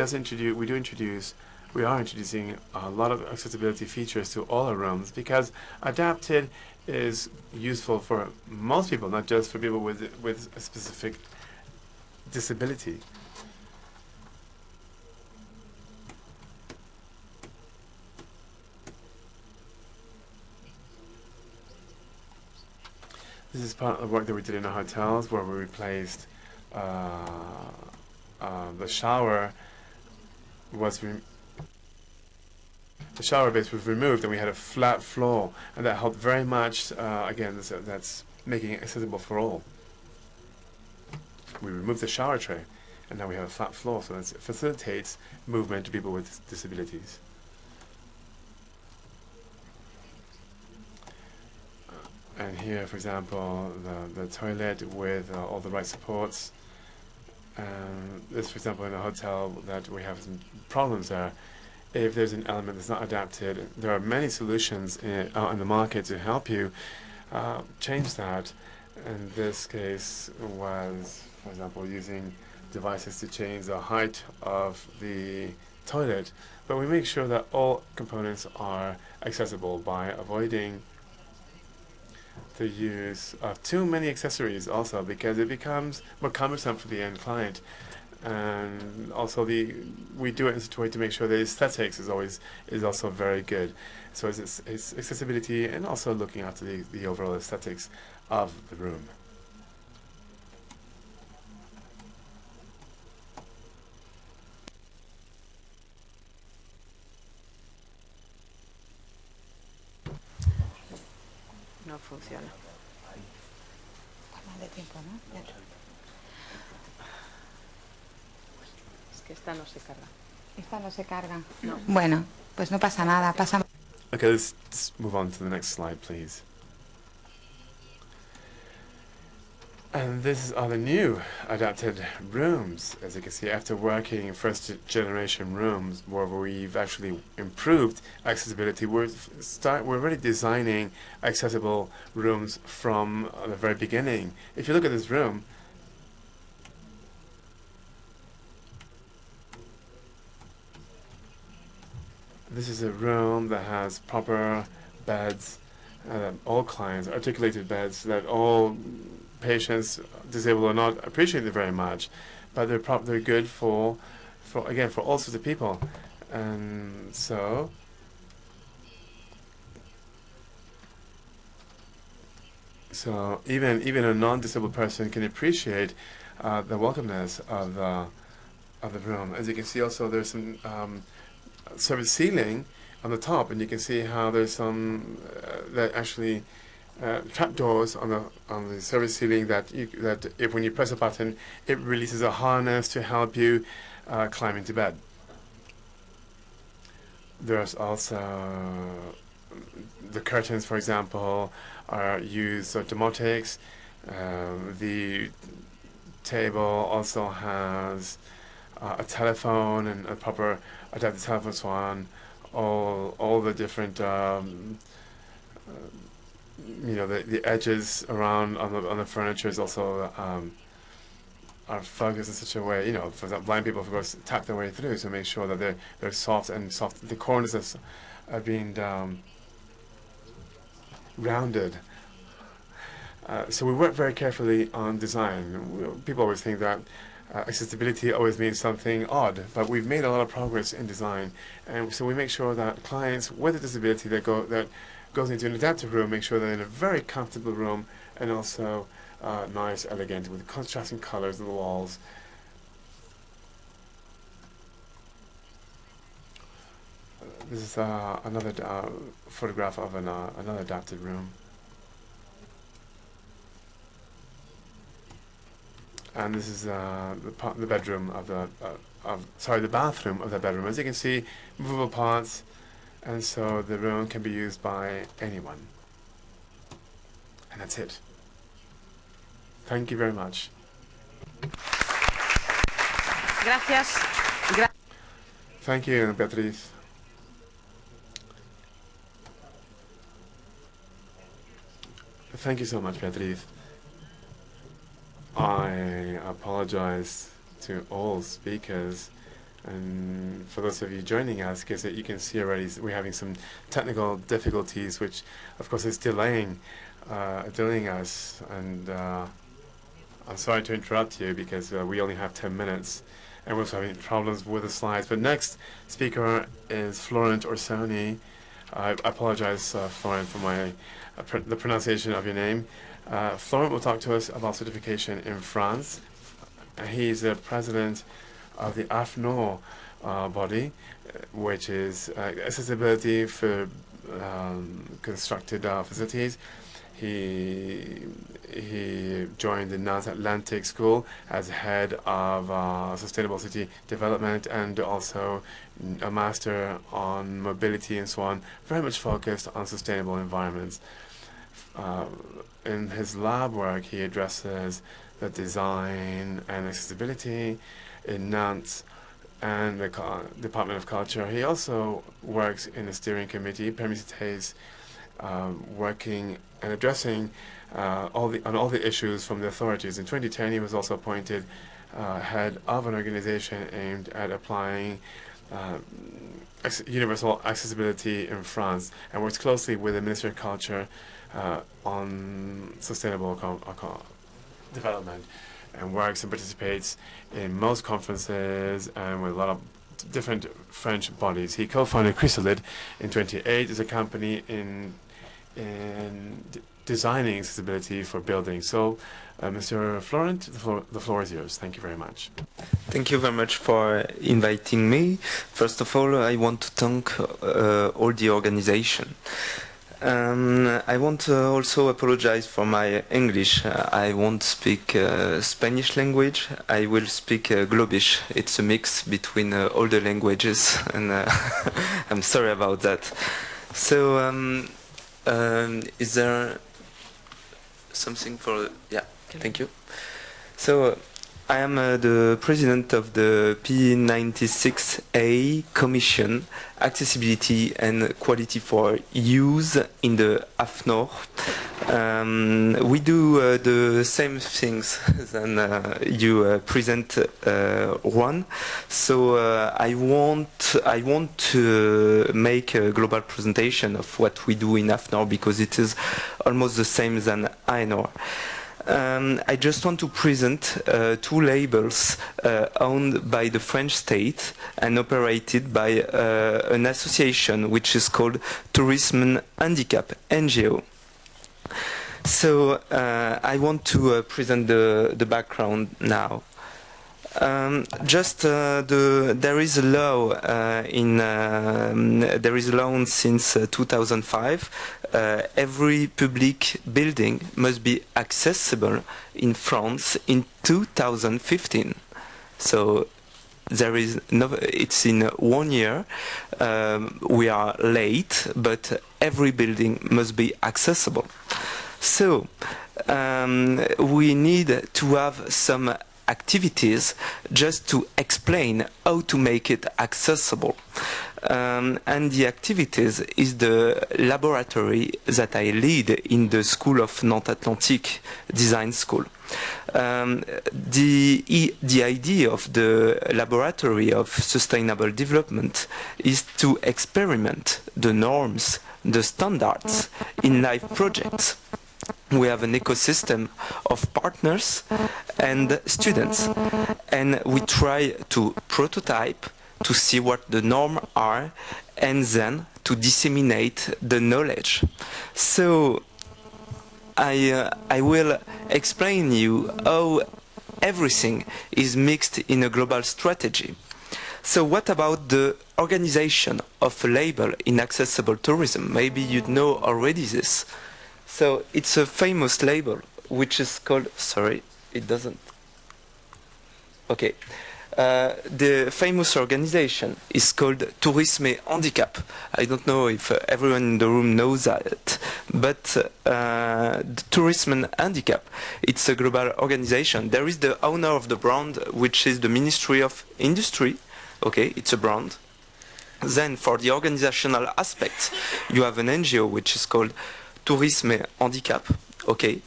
introducing a lot of accessibility features to all our rooms, because adapted is useful for most people, not just for people with a specific disability. This is part of the work that we did in the hotels, where we replaced the shower base was removed, and we had a flat floor, and that helped very much. Again, that's making it accessible for all. We removed the shower tray, and now we have a flat floor, so it facilitates movement to people with disabilities. And here, for example, the toilet with all the right supports. This, for example, in a hotel that we have some problems there. If there's an element that's not adapted, there are many solutions out in the market to help you change that. In this case was, for example, using devices to change the height of the toilet. But we make sure that all components are accessible by avoiding the use of too many accessories also, because it becomes more cumbersome for the end client. And also we do it in such a way to make sure the aesthetics is also very good. So it's accessibility and also looking after the overall aesthetics of the room. No funciona. Mal de tiempo, ¿no? Es que esta no se carga. Esta no se carga. No. Bueno, pues no pasa nada. Pasa. Okay, let's move on to the next slide, please. And this are the new adapted rooms. As you can see, after working in first generation rooms where we've actually improved accessibility, we're already designing accessible rooms from the very beginning. If you look at this room, this is a room that has proper beds, all clients, articulated beds that all patients, disabled or not, appreciate it very much, but they're good for all sorts of people, and so even a non-disabled person can appreciate the welcomeness of the room. As you can see, also there's some service ceiling on the top, and you can see how there's some that actually trapdoors on the service ceiling that if when you press a button, it releases a harness to help you climb into bed. There's also the curtains, for example, are used domotics. The table also has a telephone and a proper adapted telephone, so on. All the different the edges around on the furniture is also are focused in such a way, for example, blind people, of course, tap their way through to make sure that they're soft. The corners are being rounded. So we work very carefully on design. People always think that accessibility always means something odd, but we've made a lot of progress in design, and so we make sure that clients with a disability that goes into an adapted room make sure they're in a very comfortable room, and also nice, elegant, with contrasting colors on the walls. This is another photograph of another adapted room. And this is the bedroom of the bathroom of the bedroom. As you can see, movable parts, and so the room can be used by anyone. And that's it. Thank you very much. Gracias. Thank you, Beatriz. Thank you so much, Beatriz. I apologize to all speakers, and for those of you joining us, because you can see already we're having some technical difficulties, which of course is delaying us, and I'm sorry to interrupt you because we only have 10 minutes, and we're also having problems with the slides. But next speaker is Florent Orsoni. I apologize, Florent, for the pronunciation of your name. Florent will talk to us about certification in France. He's the president of the AFNOR body, which is accessibility for constructed facilities. He joined the Atlantic School as head of sustainable city development, and also a master on mobility and so on, very much focused on sustainable environments. In his lab work, he addresses the design and accessibility in Nantes and the Department of Culture. He also works in the steering committee, Permisites, working and addressing on all the issues from the authorities. In 2010, he was also appointed head of an organization aimed at applying universal accessibility in France, and works closely with the Ministry of Culture on sustainable development, and works and participates in most conferences and with a lot of different French bodies. He co-founded Chrysalid in 2008 as a company in designing accessibility for buildings. So, Mr. Florent, the floor is yours. Thank you very much. Thank you very much for inviting me. First of all, I want to thank all the organization. I want to also apologize for my English. I won't speak Spanish language. I will speak Globish. It's a mix between all the languages, and I'm sorry about that. So, is there something for... Yeah, thank you. So, I am the president of the P96A Commission, Accessibility and Quality for Use in the AFNOR. We do the same things than you present one. So I want to make a global presentation of what we do in AFNOR because it is almost the same than AENOR. I just want to present two labels owned by the French state and operated by an association which is called Tourisme Handicap, NGO. So I want to present the background now. There is a law there is a law since 2005. Every public building must be accessible in France in 2015. So there is no. It's in 1 year. We are late, but every building must be accessible. So we need to have some activities just to explain how to make it accessible. And the activities is the laboratory that I lead in the School of Nantes Atlantique Design School. The idea of the laboratory of sustainable development is to experiment the norms, the standards in live projects. We have an ecosystem of partners and students, and we try to prototype to see what the norms are and then to disseminate the knowledge. So I will explain you how everything is mixed in a global strategy. So what about the organization of a label in accessible tourism? Maybe you know already this. So it's a famous label which is called, sorry, it doesn't, okay. The famous organization is called Tourisme Handicap. I don't know if everyone in the room knows that, but the Tourisme Handicap, it's a global organization. There is the owner of the brand, which is the Ministry of Industry. Okay, it's a brand. Then for the organizational aspects, you have an NGO which is called Tourisme Handicap, okay,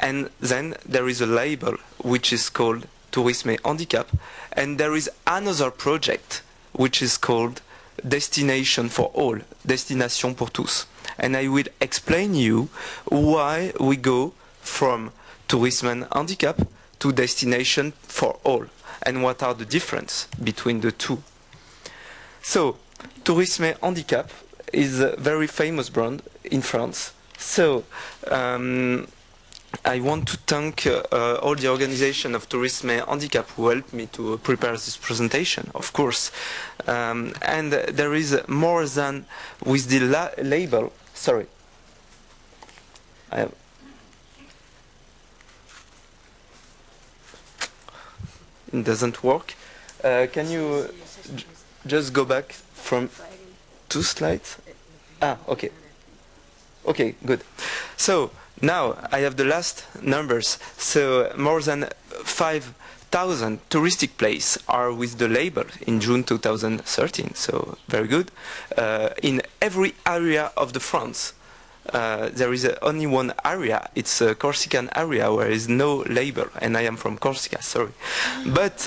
and then there is a label which is called Tourisme Handicap, and there is another project which is called Destination for All, Destination pour tous, and I will explain you why we go from Tourisme Handicap to Destination for All, and what are the differences between the two. So, Tourisme Handicap is a very famous brand in France. So, I want to thank all the organization of Tourisme Handicap who helped me to prepare this presentation, of course. And there is more than with the label. Sorry. It doesn't work. Can you just go back from 2 slides? Ah, okay. Okay, good. So now I have the last numbers. So more than 5,000 touristic places are with the label in June 2013. So very good. In every area of the France. There is only one area, it's a Corsican area where there is no label, and I am from Corsica, sorry. But,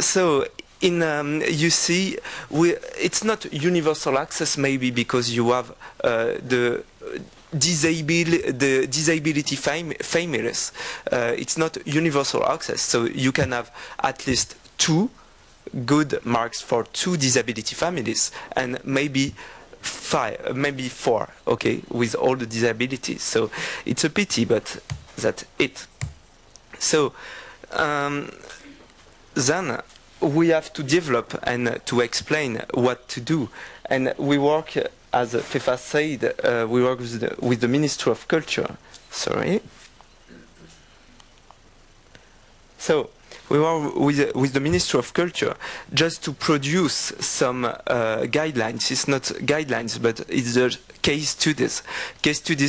so, you see, it's not universal access maybe because you have the disability families. It's not universal access, so you can have at least 2 good marks for 2 disability families, and maybe 5, maybe 4, okay, with all the disabilities. So it's a pity, but that's it. So then we have to develop and to explain what to do. And we work, as Fefa said, we work with the Ministry of Culture. Sorry. So we work with the Ministry of Culture just to produce some guidelines. It's not guidelines, but it's the case studies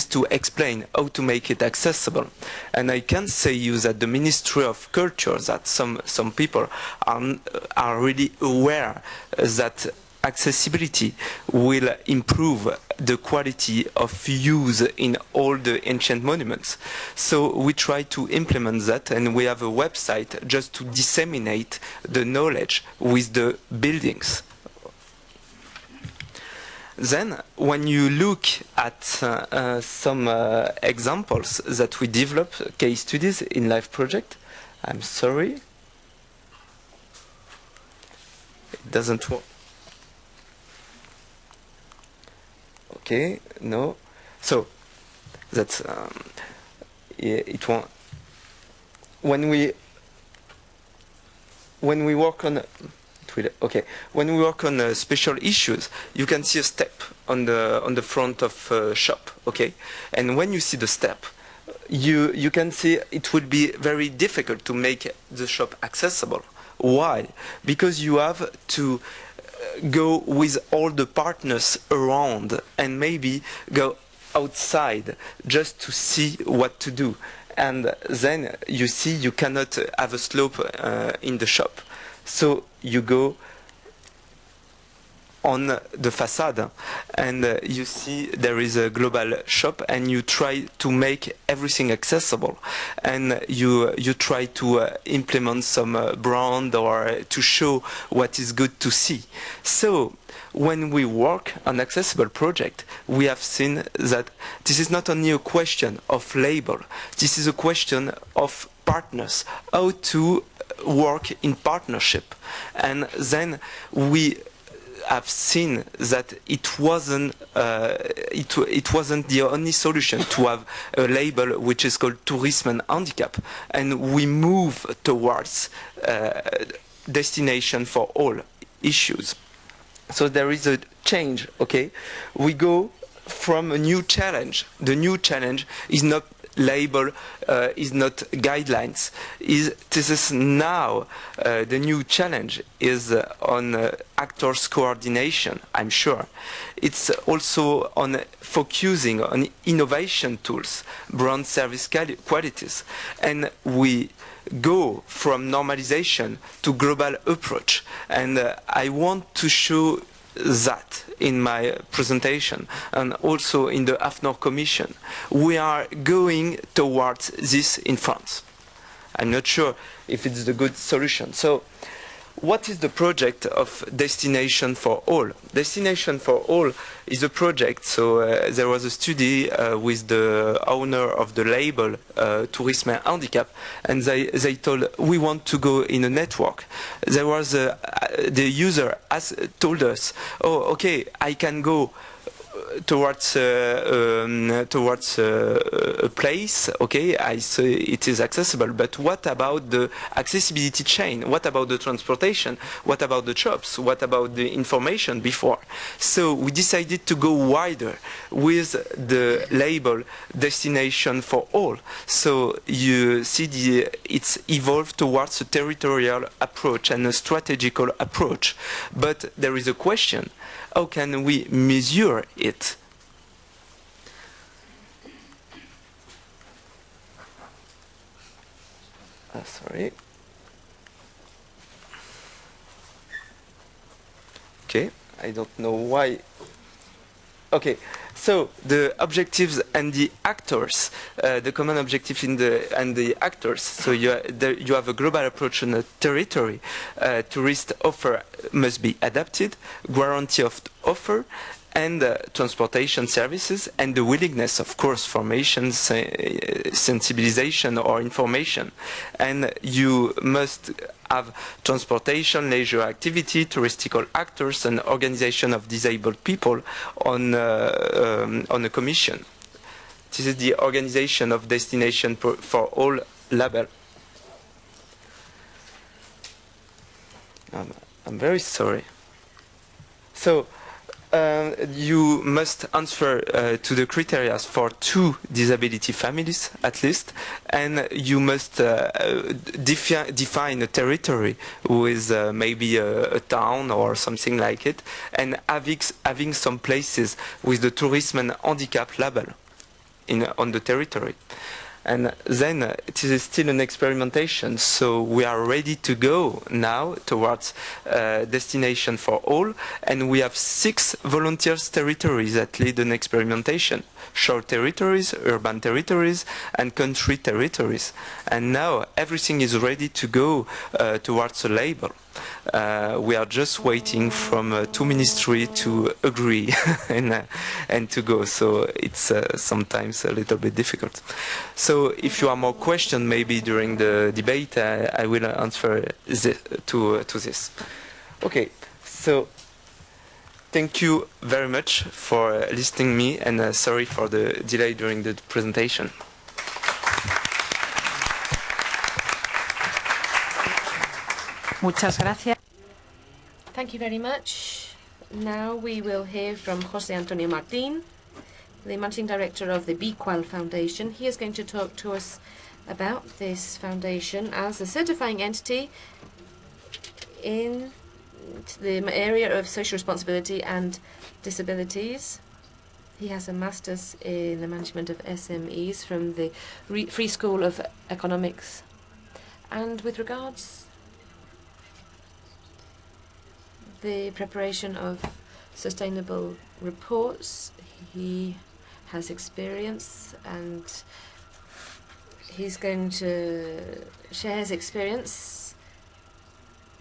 to explain how to make it accessible. And I can say you that the Ministry of Culture, that some people are really aware that accessibility will improve the quality of use in all the ancient monuments. So we try to implement that, and we have a website just to disseminate the knowledge with the buildings. Then, when you look at some examples that we develop, case studies in live project, I'm sorry, it doesn't work. Okay, no. So that's it won't. When we work on when we work on special issues, you can see a step on the front of shop. Okay, and when you see the step, you can see it would be very difficult to make the shop accessible. Why? Because you have to go with all the partners around and maybe go outside just to see what to do. And then you see you cannot have a slope in the shop. So you go on the facade and you see there is a global shop and you try to make everything accessible, and you try to implement some brand or to show what is good to see. So when we work on accessible project, we have seen that this is not only a question of label, this is a question of partners, how to work in partnership. And then we have seen that it wasn't the only solution to have a label which is called tourism and handicap, and we move towards destination for all issues. So there is a change. Okay, we go from a new challenge. The new challenge is not label, is not guidelines. This is now the new challenge is on actors coordination, I'm sure. It's also on focusing on innovation tools, brand service qualities. And we go from normalization to global approach. And I want to show that in my presentation and also in the AFNOR Commission. We are going towards this in France. I'm not sure if it's the good solution. So what is the project of Destination for All? Destination for All is a project, so there was a study with the owner of the label Tourisme et Handicap, and they told, we want to go in a network. There was the user told us, oh, okay, I can go towards a place, okay, I say it is accessible, but what about the accessibility chain? What about the transportation? What about the shops? What about the information before? So we decided to go wider with the label Destination for All. So you see it's evolved towards a territorial approach and a strategical approach. But there is a question. How can we measure it? Sorry. Okay, I don't know why. Okay, so the objectives and the actors, the common objective and the actors. So you have a global approach on a territory. Tourist offer must be adapted, guarantee of offer, and transportation services, and the willingness, of course, formation, sensibilization or information. And you must have transportation, leisure activity, touristical actors, and organization of disabled people on a commission. This is the organization of destination for all label. I'm very sorry. So you must answer to the criteria for 2 disability families at least, and you must define a territory with maybe a town or something like it, and having some places with the tourism and handicap label on the territory. And then it is still an experimentation, so we are ready to go now towards destination for all, and we have 6 volunteers territories that lead an experimentation: short territories, urban territories, and country territories. And now everything is ready to go towards a label. We are just waiting from 2 ministries to agree and to go. So it's sometimes a little bit difficult. So if you have more questions, maybe during the debate, I will answer to this. Okay, so thank you very much for listening me, and sorry for the delay during the presentation. Muchas gracias. Thank you very much. Now we will hear from José Antonio Martín, the Managing Director of the Biqual Foundation. He is going to talk to us about this foundation as a certifying entity in the area of social responsibility and disabilities. He has a master's in the management of SMEs from the Free School of Economics. And with regards the preparation of sustainable reports, he has experience, and he's going to share his experience.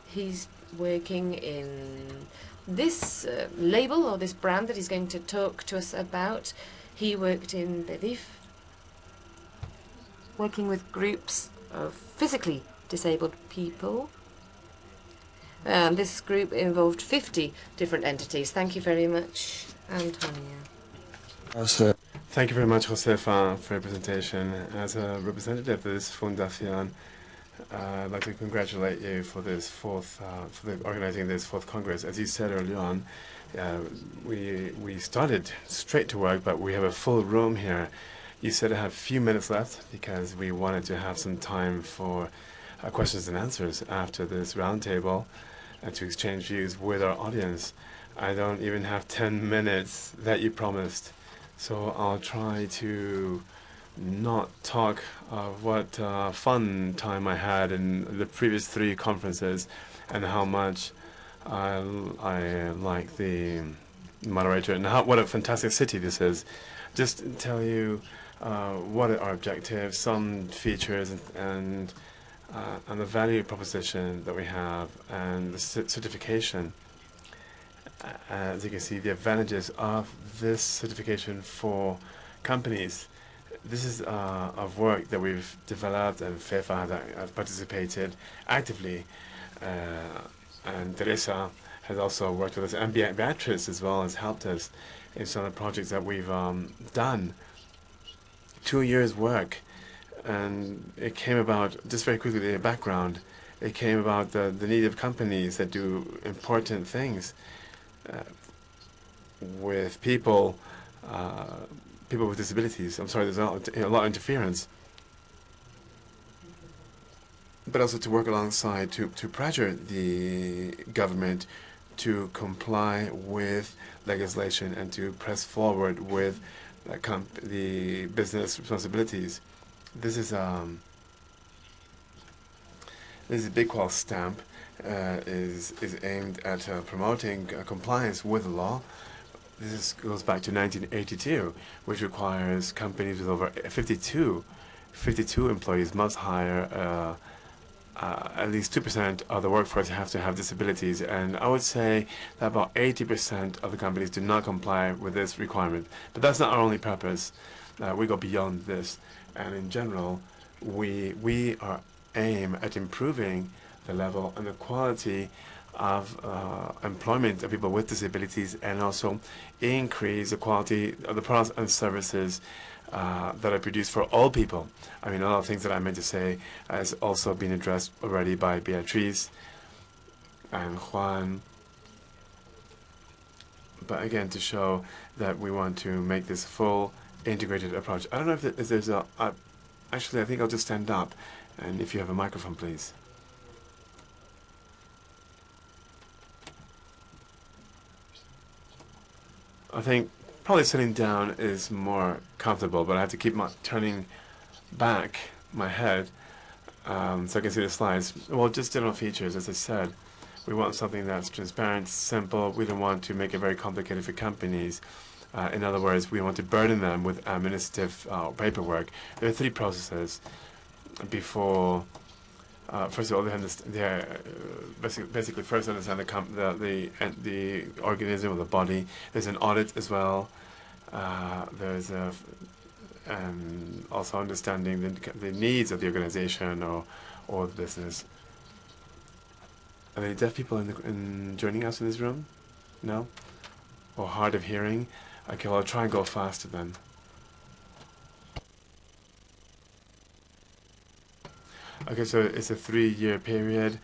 He's working in this label or this brand that he's going to talk to us about. He worked in Bedif, working with groups of physically disabled people. And this group involved 50 different entities. Thank you very much, Antonio. Thank you very much, Josefa, for your presentation. As a representative of this Fundación, I'd like to congratulate you for this for organizing this 4th Congress. As you said early on, we started straight to work, but we have a full room here. You said I have a few minutes left because we wanted to have some time for questions and answers after this roundtable and to exchange views with our audience. I don't even have 10 minutes that you promised, so I'll try to not talk of what fun time I had in the previous 3 conferences and how much I like the moderator and what a fantastic city this is. Just tell you what are our objectives, some features, and the value proposition that we have, and the certification. As you can see, the advantages of this certification for companies. This is of work that we've developed, and FEFA has participated actively, and Teresa has also worked with us, and Beatrice as well has helped us in some of the projects that we've done. 2 years' work, and it came about, just very quickly, the background, it came about the need of companies that do important things with people with disabilities. I'm sorry, there's a lot of interference. But also to work alongside, to pressure the government to comply with legislation and to press forward with the business responsibilities. This is This big qual stamp is aimed at promoting compliance with the law. This goes back to 1982, which requires companies with over 52 employees must hire at least 2% of the workforce have to have disabilities. And I would say that about 80% of the companies do not comply with this requirement. But that's not our only purpose. We go beyond this. And in general, we are aim at improving the level and the quality of employment of people with disabilities, and also increase the quality of the products and services that are produced for all people. I mean, a lot of things that I meant to say has also been addressed already by Beatriz and Juan. But again, to show that we want to make this full integrated approach. I don't know if there's a actually, I think I'll just stand up, and if you have a microphone, please. I think probably sitting down is more comfortable, but I have to keep turning back my head so I can see the slides. Well, just general features, as I said. We want something that's transparent, simple. We don't want to make it very complicated for companies. In other words, we want to burden them with administrative paperwork. There are 3 processes before. First of all, they basically first understand the organism or the body. There's an audit as well. There's also understanding the needs of the organization or the business. Are there any deaf people joining us in this room? No? Or hard of hearing? Okay, well, I'll try and go faster then. Okay, so it's a 3-year period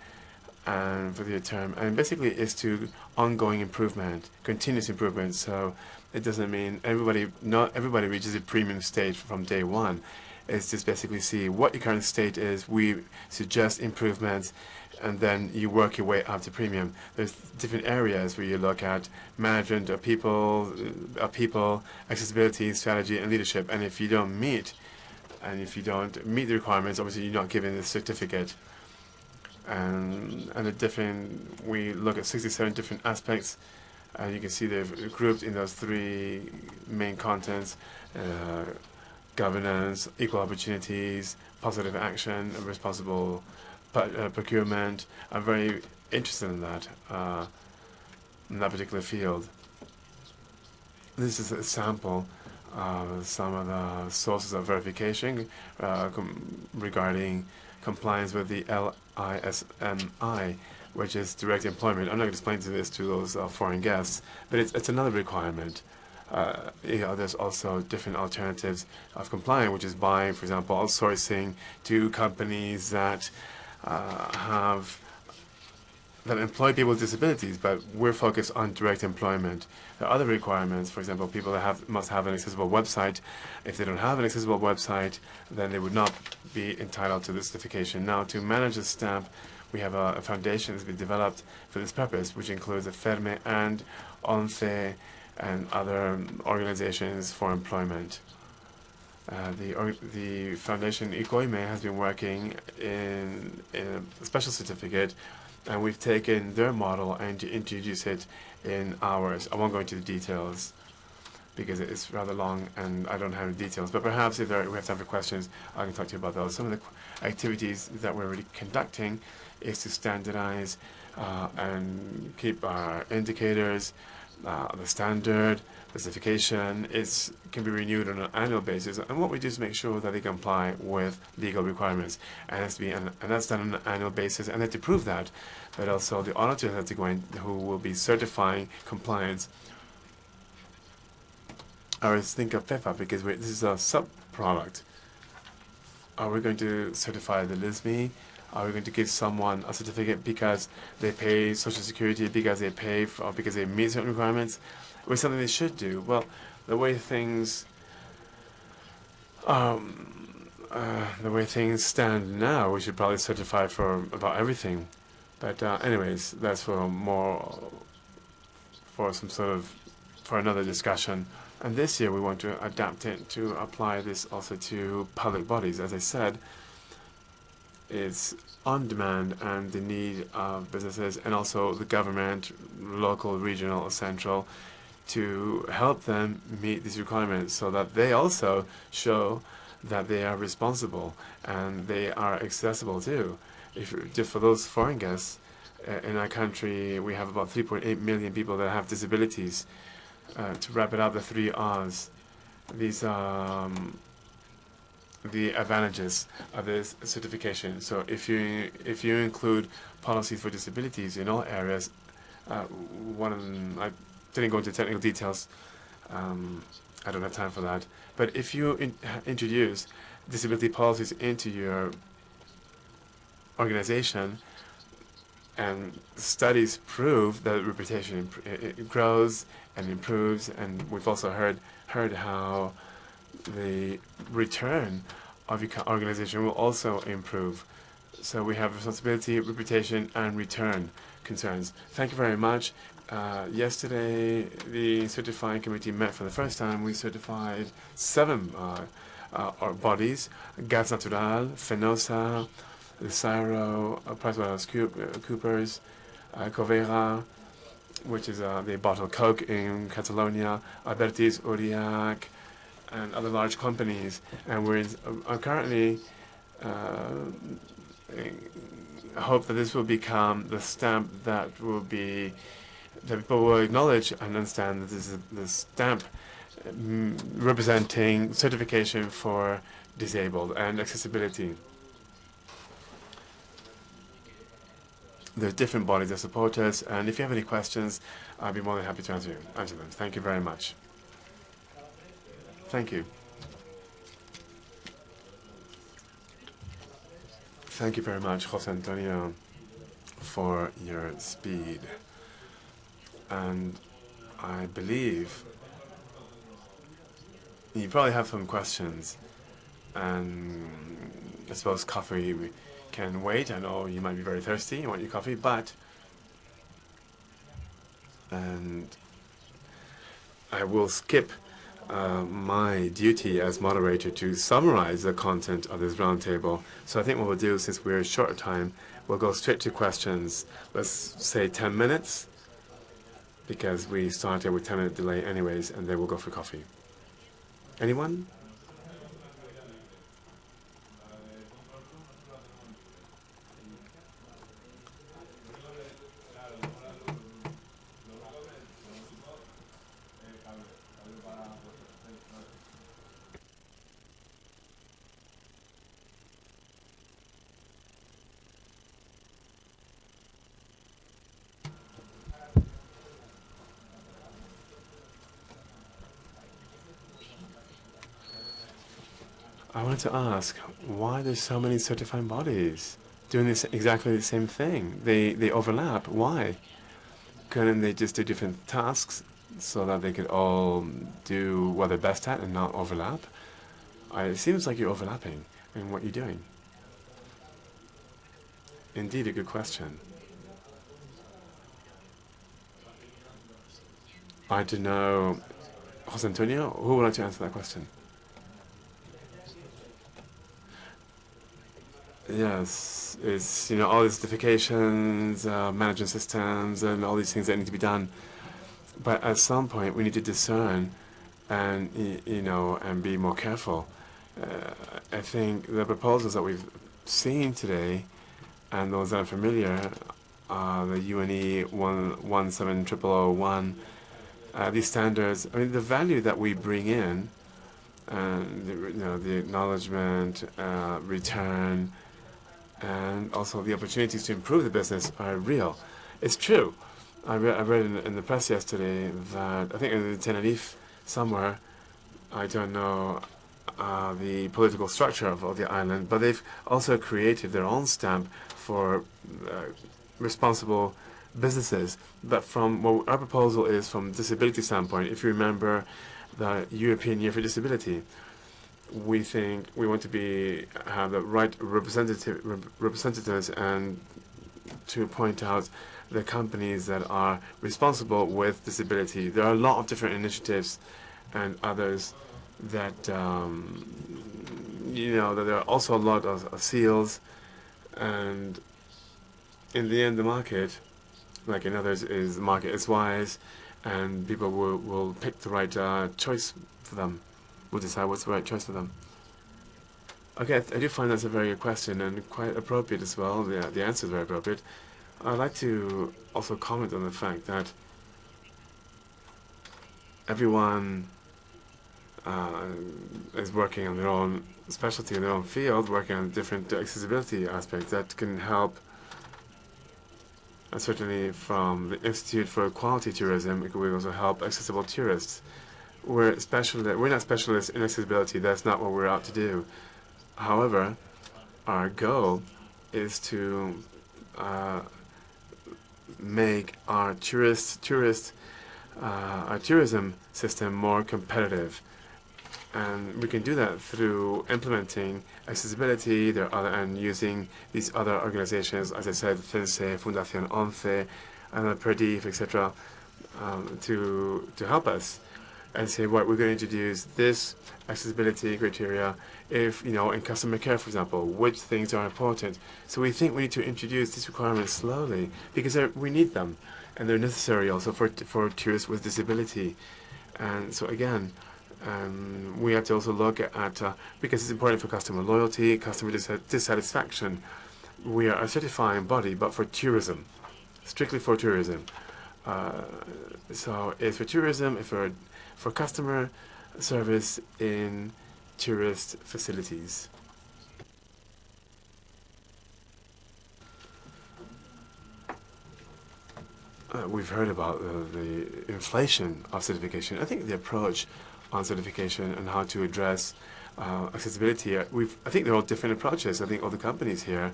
and for the term, and basically it's to ongoing improvement, continuous improvement. So it doesn't mean not everybody reaches a premium stage from day one. It's just basically see what your current state is. We suggest improvements, and then you work your way up to premium. There's different areas where you look at management of people, accessibility, strategy, and leadership. And if you don't meet the requirements, obviously you're not given the certificate. And we look at 67 different aspects, and you can see they're grouped in those 3 main contents: governance, equal opportunities, positive action, and responsible procurement. I'm very interested in that particular field. This is a sample of some of the sources of verification regarding compliance with the LISMI, which is direct employment. I'm not going to explain this to those foreign guests, but it's another requirement. There's also different alternatives of complying, which is by, for example, outsourcing to companies that employ people with disabilities, but we're focused on direct employment. There are other requirements. For example, people that must have an accessible website. If they don't have an accessible website, then they would not be entitled to the certification. Now, to manage the stamp, we have a foundation that's been developed for this purpose, which includes the FERME and ONCE and other organizations for employment. The foundation ICOIME has been working in a special certificate, and we've taken their model and to introduce it in ours. I won't go into the details because it's rather long and I don't have the details, but perhaps if we have time for questions, I can talk to you about those. Some of the activities that we're already conducting is to standardize and keep our indicators, the standard, the certification. It can be renewed on an annual basis, and what we do is make sure that they comply with legal requirements, and that's done on an annual basis. And then to prove that, but also the auditors have to go in, who will be certifying compliance. I always think of FEFA because this is a sub-product. Are we going to certify the LISMI? Are we going to give someone a certificate because they pay Social Security, because they pay, or because they meet certain requirements? Or something they should do? Well, the way things stand now, we should probably certify for about everything. But anyways, that's for another discussion. And this year we want to adapt it to apply this also to public bodies. As I said, It's on demand and the need of businesses and also the government, local, regional, central, to help them meet these requirements so that they also show that they are responsible and they are accessible too. Just for those foreign guests, in our country we have about 3.8 million people that have disabilities. To wrap it up, the 3 R's. These are the advantages of this certification. So if you include policies for disabilities in all areas, one of them, I didn't go into technical details. I don't have time for that. But if you introduce disability policies into your organization, and studies prove that reputation it grows and improves, and we've also heard how the return of your organization will also improve. So we have responsibility, reputation, and return concerns. Thank you very much. Yesterday, the certifying committee met for the first time. We certified 7 bodies: Gaz Natural, Fenosa, Cyro, PricewaterhouseCoopers, Covera, which is they bottle Coke in Catalonia, Albertis, Aurillac, and other large companies. And we're currently hope that this will become the stamp that people will acknowledge and understand that this is the stamp representing certification for disabled and accessibility. There's different bodies that support us, and if you have any questions, I'll be more than happy to answer them. Thank you very much. Thank you. Thank you very much, José Antonio, for your speed. And I believe you probably have some questions, and I suppose coffee can wait. I know you might be very thirsty, you want your coffee, and I will skip my duty as moderator to summarize the content of this roundtable. So I think what we'll do, since we're short of time, we'll go straight to questions. Let's say 10 minutes, because we started with 10-minute delay anyways, and then we'll go for coffee. Anyone? I wanted to ask, why there's so many certifying bodies doing this exactly the same thing? They overlap. Why? Couldn't they just do different tasks so that they could all do what they're best at and not overlap? It seems like you're overlapping in what you're doing. Indeed, a good question. I don't know. José Antonio, who would like to answer that question? Yes, it's all these certifications, management systems, and all these things that need to be done. But at some point, we need to discern, and and be more careful. I think the proposals that we've seen today, and those that are familiar, the UNE 17001, these standards. I mean, the value that we bring in, and the acknowledgement, return, and also the opportunities to improve the business are real. It's true. I read in the press yesterday that I think in Tenerife somewhere, I don't know the political structure of the island, but they've also created their own stamp for responsible businesses. But from what our proposal is from disability standpoint, if you remember the European Year for Disability, we think we want to have the right representatives and to point out the companies that are responsible with disability. There are a lot of different initiatives and others that that there are also a lot of seals And in the end, the market, like in others, is the market is wise, and people will pick the right choice for them. Will decide what's the right choice for them. Okay, I do find that's a very good question and quite appropriate as well. The answer is very appropriate. I'd like to also comment on the fact that everyone is working on their own specialty in their own field, working on different accessibility aspects that can help. And certainly from the Institute for Quality Tourism, it will also help accessible tourists. We're not specialists in accessibility. That's not what we're out to do. However, our goal is to make our our tourism system more competitive. And we can do that through implementing accessibility and using these other organizations, as I said, FENSE, Fundación Once, and Perdif, etc., to help us and say, what we're going to introduce this accessibility criteria if, in customer care, for example, which things are important. So we think we need to introduce these requirements slowly because we need them, and they're necessary also for tourists with disability. And so again, we have to also look at, because it's important for customer loyalty, customer dissatisfaction. We are a certifying body, but for tourism, strictly for tourism. So it's for tourism, it's for customer service in tourist facilities. We've heard about the inflation of certification. I think the approach on certification and how to address accessibility, I think they're all different approaches. I think all the companies here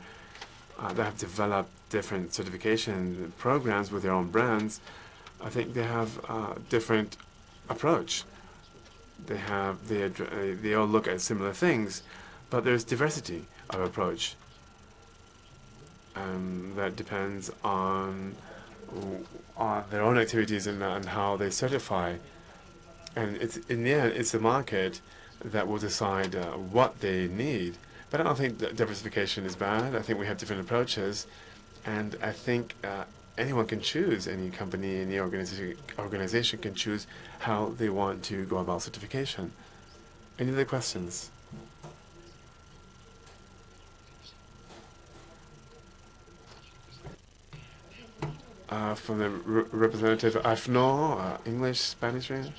that have developed different certification programs with their own brands, I think they have a different approach. They all look at similar things, but there's diversity of approach. That depends on their own activities and how they certify. And in the end, it's the market that will decide what they need. But I don't think that diversification is bad. I think we have different approaches. And I think anyone can choose, any company, any organization can choose how they want to go about certification. Any other questions? From the representative AFNO, English, Spanish range?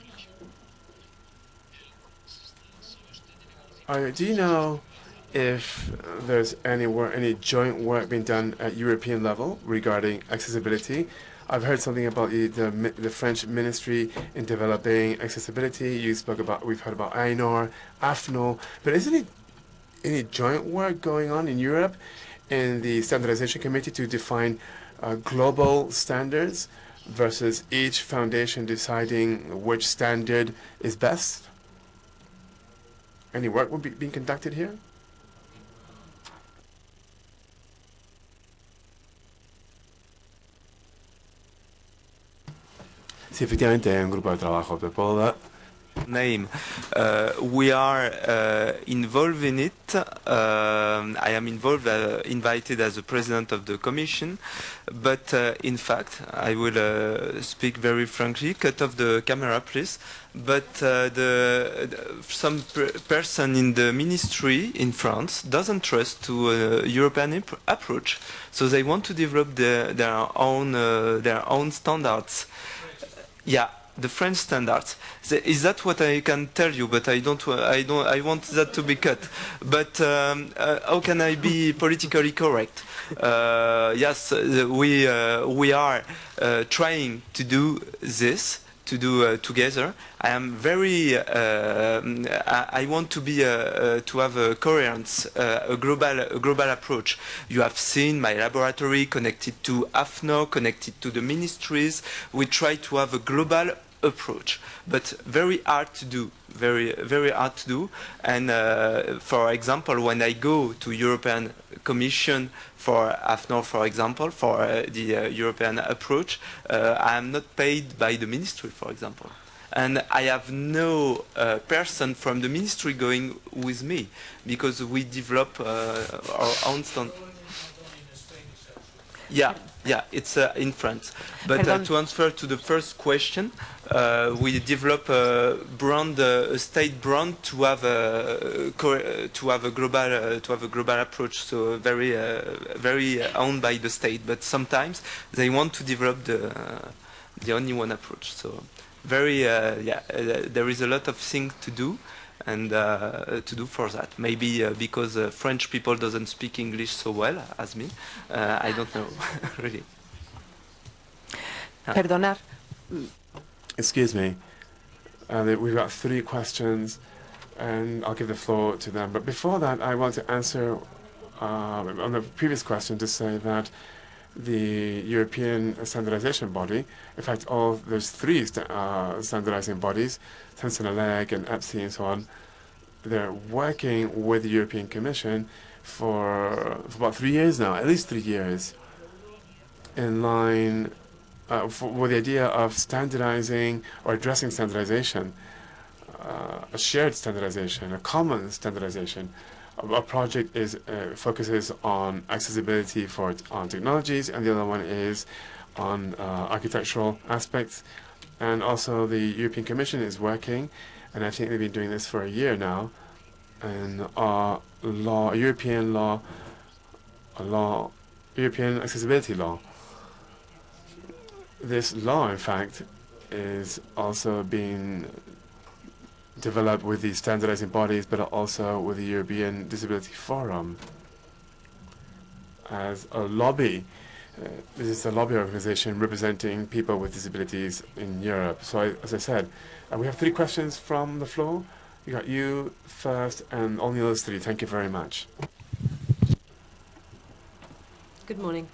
Do you know if there's any joint work being done at European level regarding accessibility? I've heard something about the French Ministry in developing accessibility. We've heard about AENOR, AFNO, but isn't any joint work going on in Europe in the Standardization Committee to define global standards versus each foundation deciding which standard is best? Any work will be being conducted here? Sí, efectivamente hay un grupo de trabajo. ¿Te puedo dar? Name. We are involved in it. I am invited as the president of the commission, but in fact, I will speak very frankly. Cut off the camera, please. But some person in the ministry in France doesn't trust to a European approach, so they want to develop their own standards. Yeah. The French standards. Is that what I can tell you? But I want that to be cut. But how can I be politically correct? Yes, we are trying to do this. To do together. I am very. I want to be to have a coherence, a global approach. You have seen my laboratory connected to AFNO, connected to the ministries. We try to have a global approach, but very hard to do. Very hard to do. And for example, when I go to European Commission for AFNOR, for example, for the European approach, I am not paid by the ministry, for example. And I have no person from the ministry going with me because we develop our own standard. Yeah, yeah, it's in France. But Perdón. to answer to the first question, we develop a brand, a state brand, to have a global approach. So very owned by the state. But sometimes they want to develop the only one approach. So there is a lot of things to do. And to do for that. Maybe because French people doesn't speak English so well as me. I don't know, really. Perdonar. Excuse me. We've got 3 questions, and I'll give the floor to them. But before that, I want to answer on the previous question to say that the European standardization body, in fact, there's 3 standardizing bodies, Sensenelec and EPSI and so on. They're working with the European Commission for about 3 years now, at least 3 years, in line with the idea of standardizing or addressing standardization, a shared standardization, a common standardization. A project focuses on accessibility on technologies, and the other one is on architectural aspects. And also the European Commission is working, and I think they've been doing this for a year now, and European accessibility law. This law, in fact, is also being developed with the standardizing bodies, but also with the European Disability Forum as a lobby. This is a lobby organization representing people with disabilities in Europe. So, as I said, we have 3 questions from the floor. We got you first, and only those 3. Thank you very much. Good morning.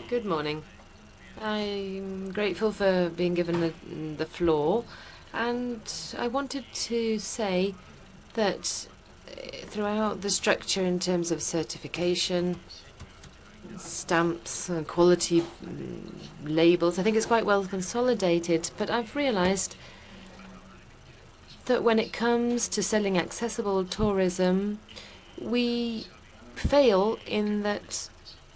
Good morning. I'm grateful for being given the floor, and I wanted to say that throughout the structure in terms of certification, stamps, and quality labels, I think it's quite well consolidated, but I've realized that when it comes to selling accessible tourism, we fail in that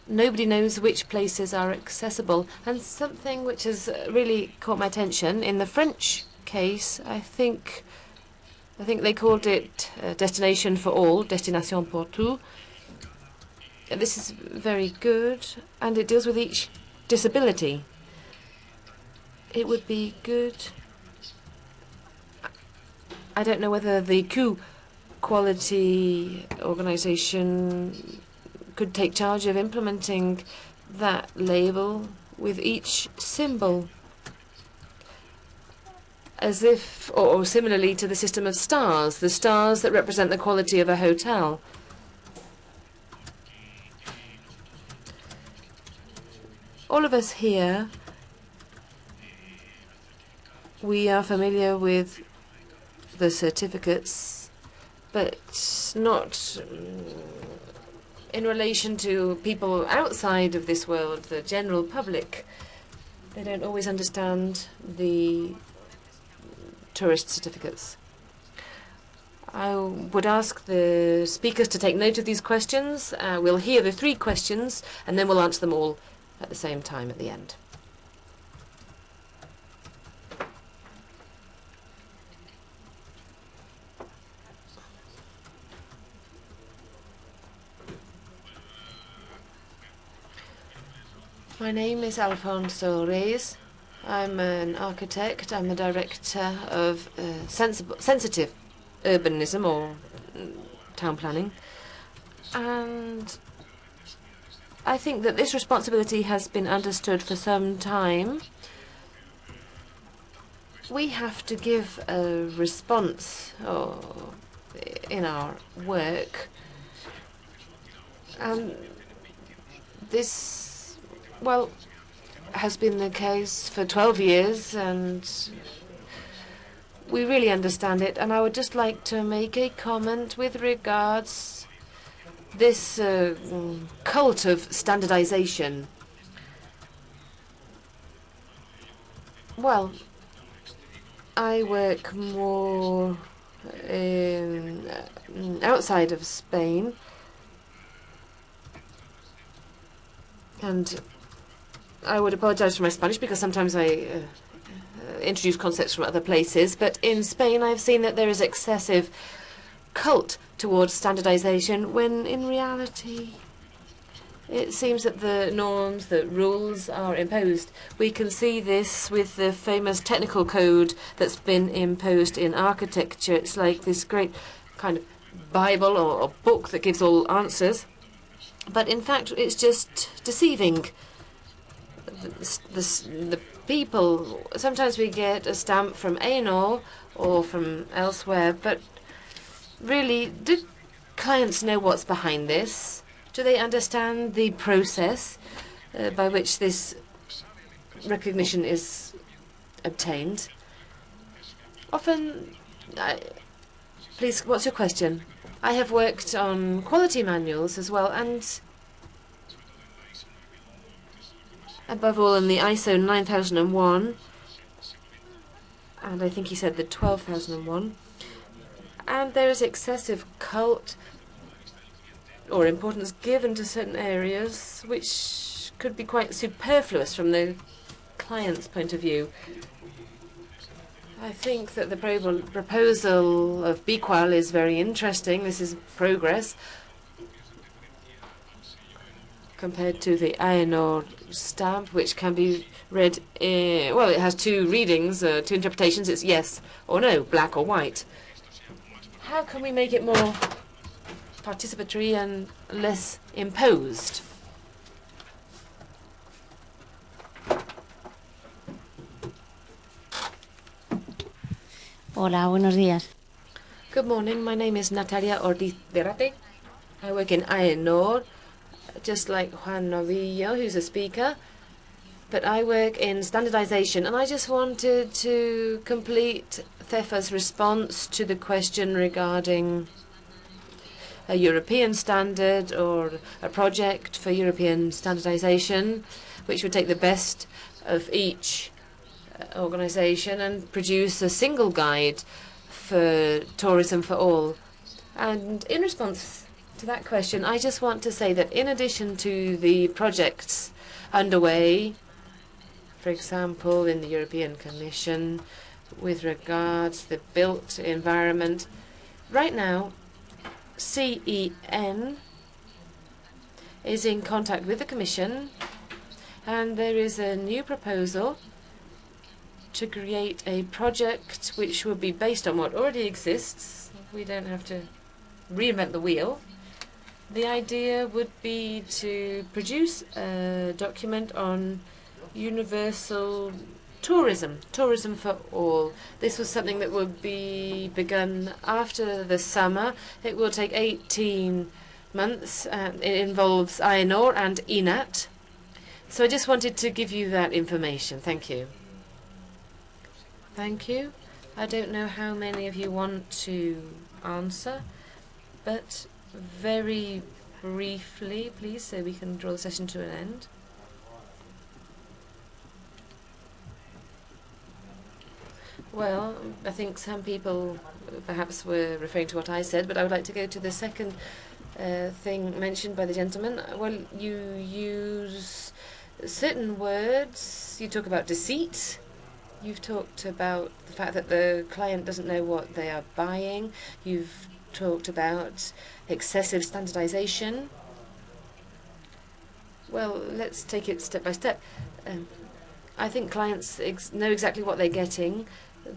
nobody knows which places are accessible. And something which has really caught my attention, in the French case, I think they called it Destination for All, Destination pour tous. This is very good, and it deals with each disability. It would be good. I don't know whether the Q quality organization could take charge of implementing that label with each symbol, as if, or similarly to the system of stars, the stars that represent the quality of a hotel. All of us here, we are familiar with the certificates, but not in relation to people outside of this world, the general public. They don't always understand the tourist certificates. I would ask the speakers to take note of these questions. We'll hear the 3 questions, and then we'll answer them all at the same time at the end. My name is Alfonso Reyes. I'm an architect. I'm the director of sensitive urbanism, or town planning. And I think that this responsibility has been understood for some time. We have to give a response in our work. And this, well, has been the case for 12 years, and we really understand it. And I would just like to make a comment with regards this cult of standardization. Well, I work more outside of Spain, And I would apologize for my Spanish because sometimes I introduce concepts from other places, but in Spain I've seen that there is excessive cult towards standardization when in reality it seems that the norms, the rules are imposed. We can see this with the famous technical code that's been imposed in architecture. It's like this great kind of Bible or book that gives all answers, but in fact it's just deceiving the people. Sometimes we get a stamp from ANOR or from elsewhere, but really, do clients know what's behind this? Do they understand the process by which this recognition is obtained? Often, please, what's your question? I have worked on quality manuals as well, and above all in the ISO 9001, and I think he said the 12001, and there is excessive cult or importance given to certain areas which could be quite superfluous from the client's point of view. I think that the proposal of BQual is very interesting. This is progress compared to the ANOR stamp, which can be read well, it has two readings, two interpretations. It's yes or no, black or white. How can we make it more participatory and less imposed? Hola, buenos días. Good morning. My name is Natalia Ortiz Derrate. I work in AENOR, just like Juan Novillo, who's a speaker. But I work in standardization, and I just wanted to complete Cefa's response to the question regarding a European standard or a project for European standardization, which would take the best of each organization and produce a single guide for tourism for all. And in response to that question, I just want to say that in addition to the projects underway, for example, in the European Commission, with regards to the built environment, right now, CEN is in contact with the Commission, and there is a new proposal to create a project which will be based on what already exists. We don't have to reinvent the wheel. The idea would be to produce a document on universal tourism for all. This was something that will be begun after the summer. It will take 18 months. It involves AENOR and INAT. So I just wanted to give you that information. Thank you. Thank you. I don't know how many of you want to answer, but very briefly, please, so we can draw the session to an end. Well, I think some people perhaps were referring to what I said, but I would like to go to the second thing mentioned by the gentleman. Well, you use certain words. You talk about deceit. You've talked about the fact that the client doesn't know what they are buying. You've talked about excessive standardization. Well, let's take it step by step. I think clients know exactly what they're getting.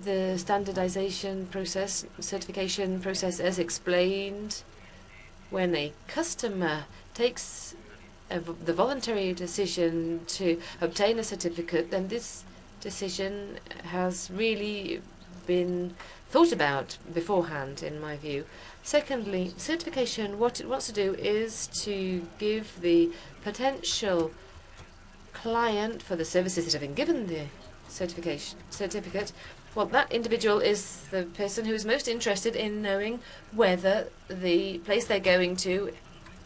The standardization process, certification process, as explained, when a customer takes the voluntary decision to obtain a certificate, then this decision has really been thought about beforehand, in my view. Secondly, certification, what it wants to do is to give the potential client for the services that have been given the certificate, well, that individual is the person who is most interested in knowing whether the place they're going to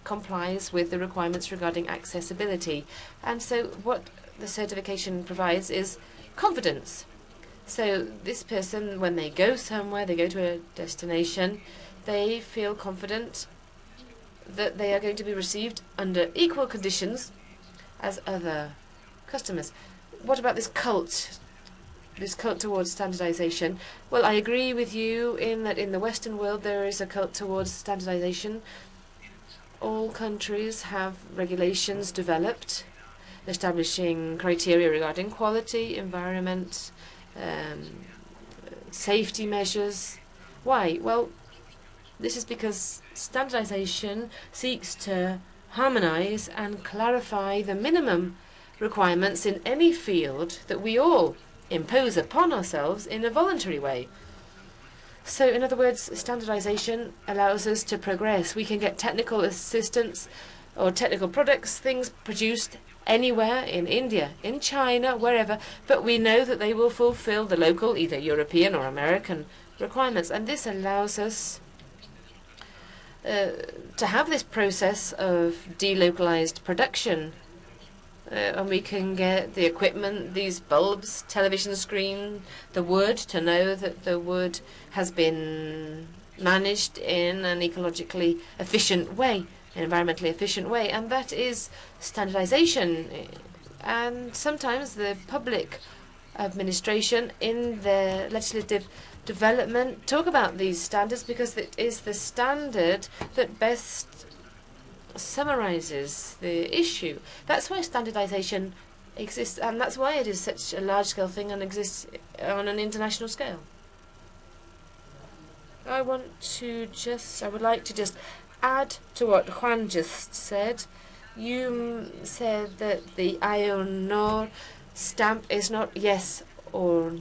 complies with the requirements regarding accessibility. And so what the certification provides is confidence. So this person, when they go somewhere, they go to a destination, they feel confident that they are going to be received under equal conditions as other customers. What about this cult towards standardization? Well, I agree with you in that in the Western world there is a cult towards standardization. All countries have regulations developed establishing criteria regarding quality, environment, safety measures. Why? Well, this is because standardization seeks to harmonize and clarify the minimum requirements in any field that we all impose upon ourselves in a voluntary way. So, in other words, standardization allows us to progress. We can get technical assistance or technical products, things produced anywhere in India, in China, wherever, but we know that they will fulfill the local, either European or American requirements. And this allows us to have this process of delocalized production. And we can get the equipment, these bulbs, television screen, the wood, to know that the wood has been managed in an ecologically efficient way, an environmentally efficient way, and that is standardization. And sometimes the public administration in their legislative development talk about these standards because it is the standard that best summarizes the issue. That's why standardization exists, and that's why it is such a large-scale thing and exists on an international scale. I would like to just add to what Juan just said. You said that the IONOR stamp is not yes or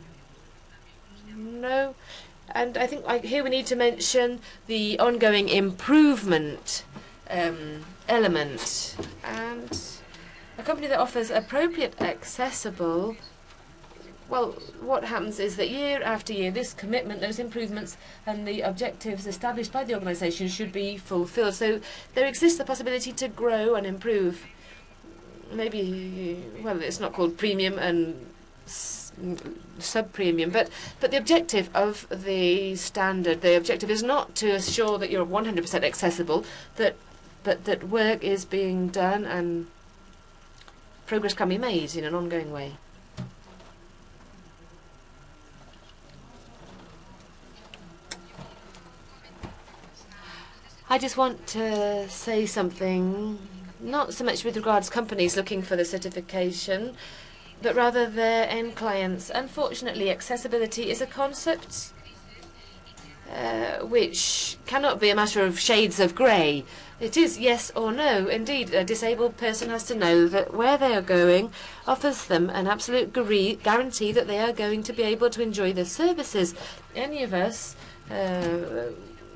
no, and I think here we need to mention the ongoing improvement element, and a company that offers appropriate accessible, well, what happens is that year after year this commitment, those improvements and the objectives established by the organisation should be fulfilled. So there exists the possibility to grow and improve. Maybe, well, it's not called premium and sub-premium, but the objective of the standard, the objective is not to assure that you're 100% accessible, but that work is being done and progress can be made in an ongoing way. I just want to say something, not so much with regards to companies looking for the certification, but rather their end clients. Unfortunately, accessibility is a concept which cannot be a matter of shades of grey. It is yes or no. Indeed, a disabled person has to know that where they are going offers them an absolute guarantee that they are going to be able to enjoy the services. Any of us,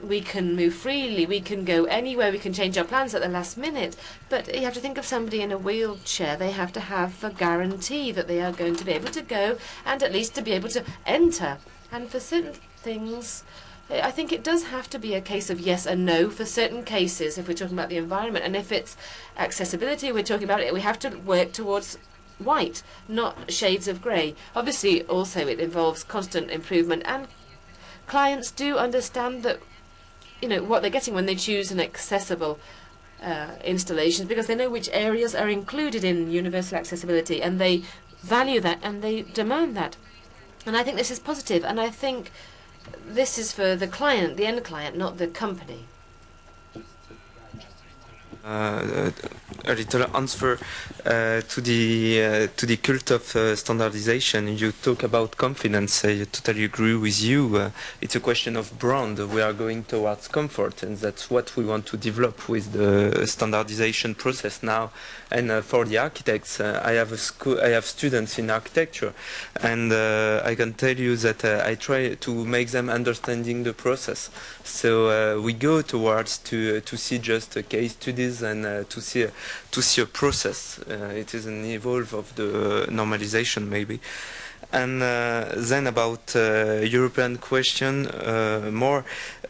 we can move freely, we can go anywhere, we can change our plans at the last minute, but you have to think of somebody in a wheelchair. They have to have a guarantee that they are going to be able to go and at least to be able to enter. And for certain things, I think it does have to be a case of yes and no for certain cases if we're talking about the environment. And if it's accessibility we're talking about, we have to work towards white, not shades of grey. Obviously, also it involves constant improvement, and clients do understand that, you know, what they're getting when they choose an accessible installation, because they know which areas are included in universal accessibility, and they value that and they demand that. And I think this is positive, and I think this is for the client, the end client, not the company. A little answer to the cult of standardization. You talk about confidence. I totally agree with you. It's a question of brand. We are going towards comfort, and that's what we want to develop with the standardization process now. And for the architects, I have students in architecture, and I can tell you that I try to make them understanding the process. So we go towards to see just case studies and to see a process. It is an evolve of the normalization maybe. And then about European question more.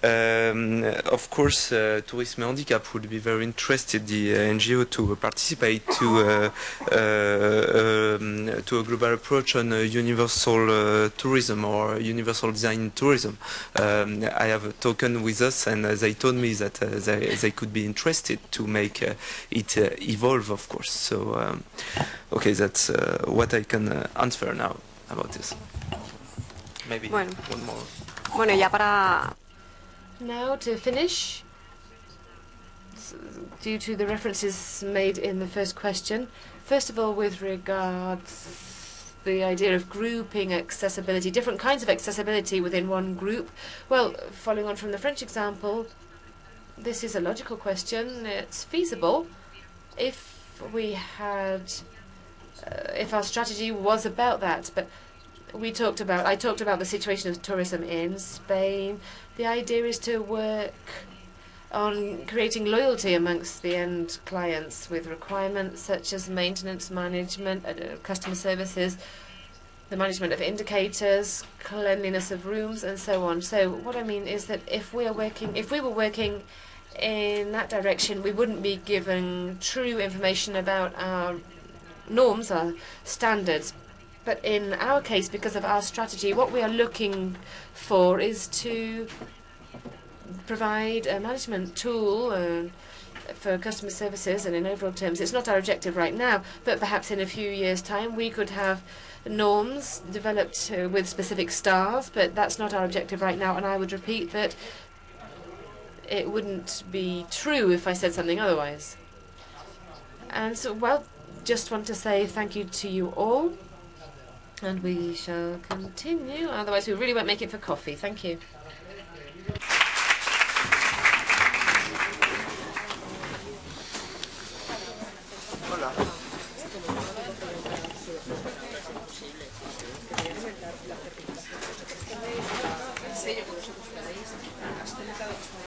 Of course, Tourisme et Handicap would be very interested, the NGO, to participate to a global approach on universal tourism or universal design tourism. I have a token with us, and they told me that they could be interested to make it evolve, of course. So, okay, that's what I can answer now about this. Maybe Bueno. one more. Bueno, ya para... Now, to finish, due to the references made in the first question, first of all, with regards the idea of grouping accessibility, different kinds of accessibility within one group. Well, following on from the French example, this is a logical question. It's feasible if we had, if our strategy was about that. But I talked about the situation of tourism in Spain. The idea is to work on creating loyalty amongst the end clients with requirements such as maintenance management, customer services, the management of indicators, cleanliness of rooms, and so on. So what I mean is that if we were working in that direction, we wouldn't be given true information about our norms, our standards. But in our case, because of our strategy, what we are looking for is to provide a management tool for customer services, and in overall terms, it's not our objective right now, but perhaps in a few years' time we could have norms developed with specific stars, but that's not our objective right now, and I would repeat that it wouldn't be true if I said something otherwise. And so, well, just want to say thank you to you all. And we shall continue, otherwise we really won't make it for coffee. Thank you.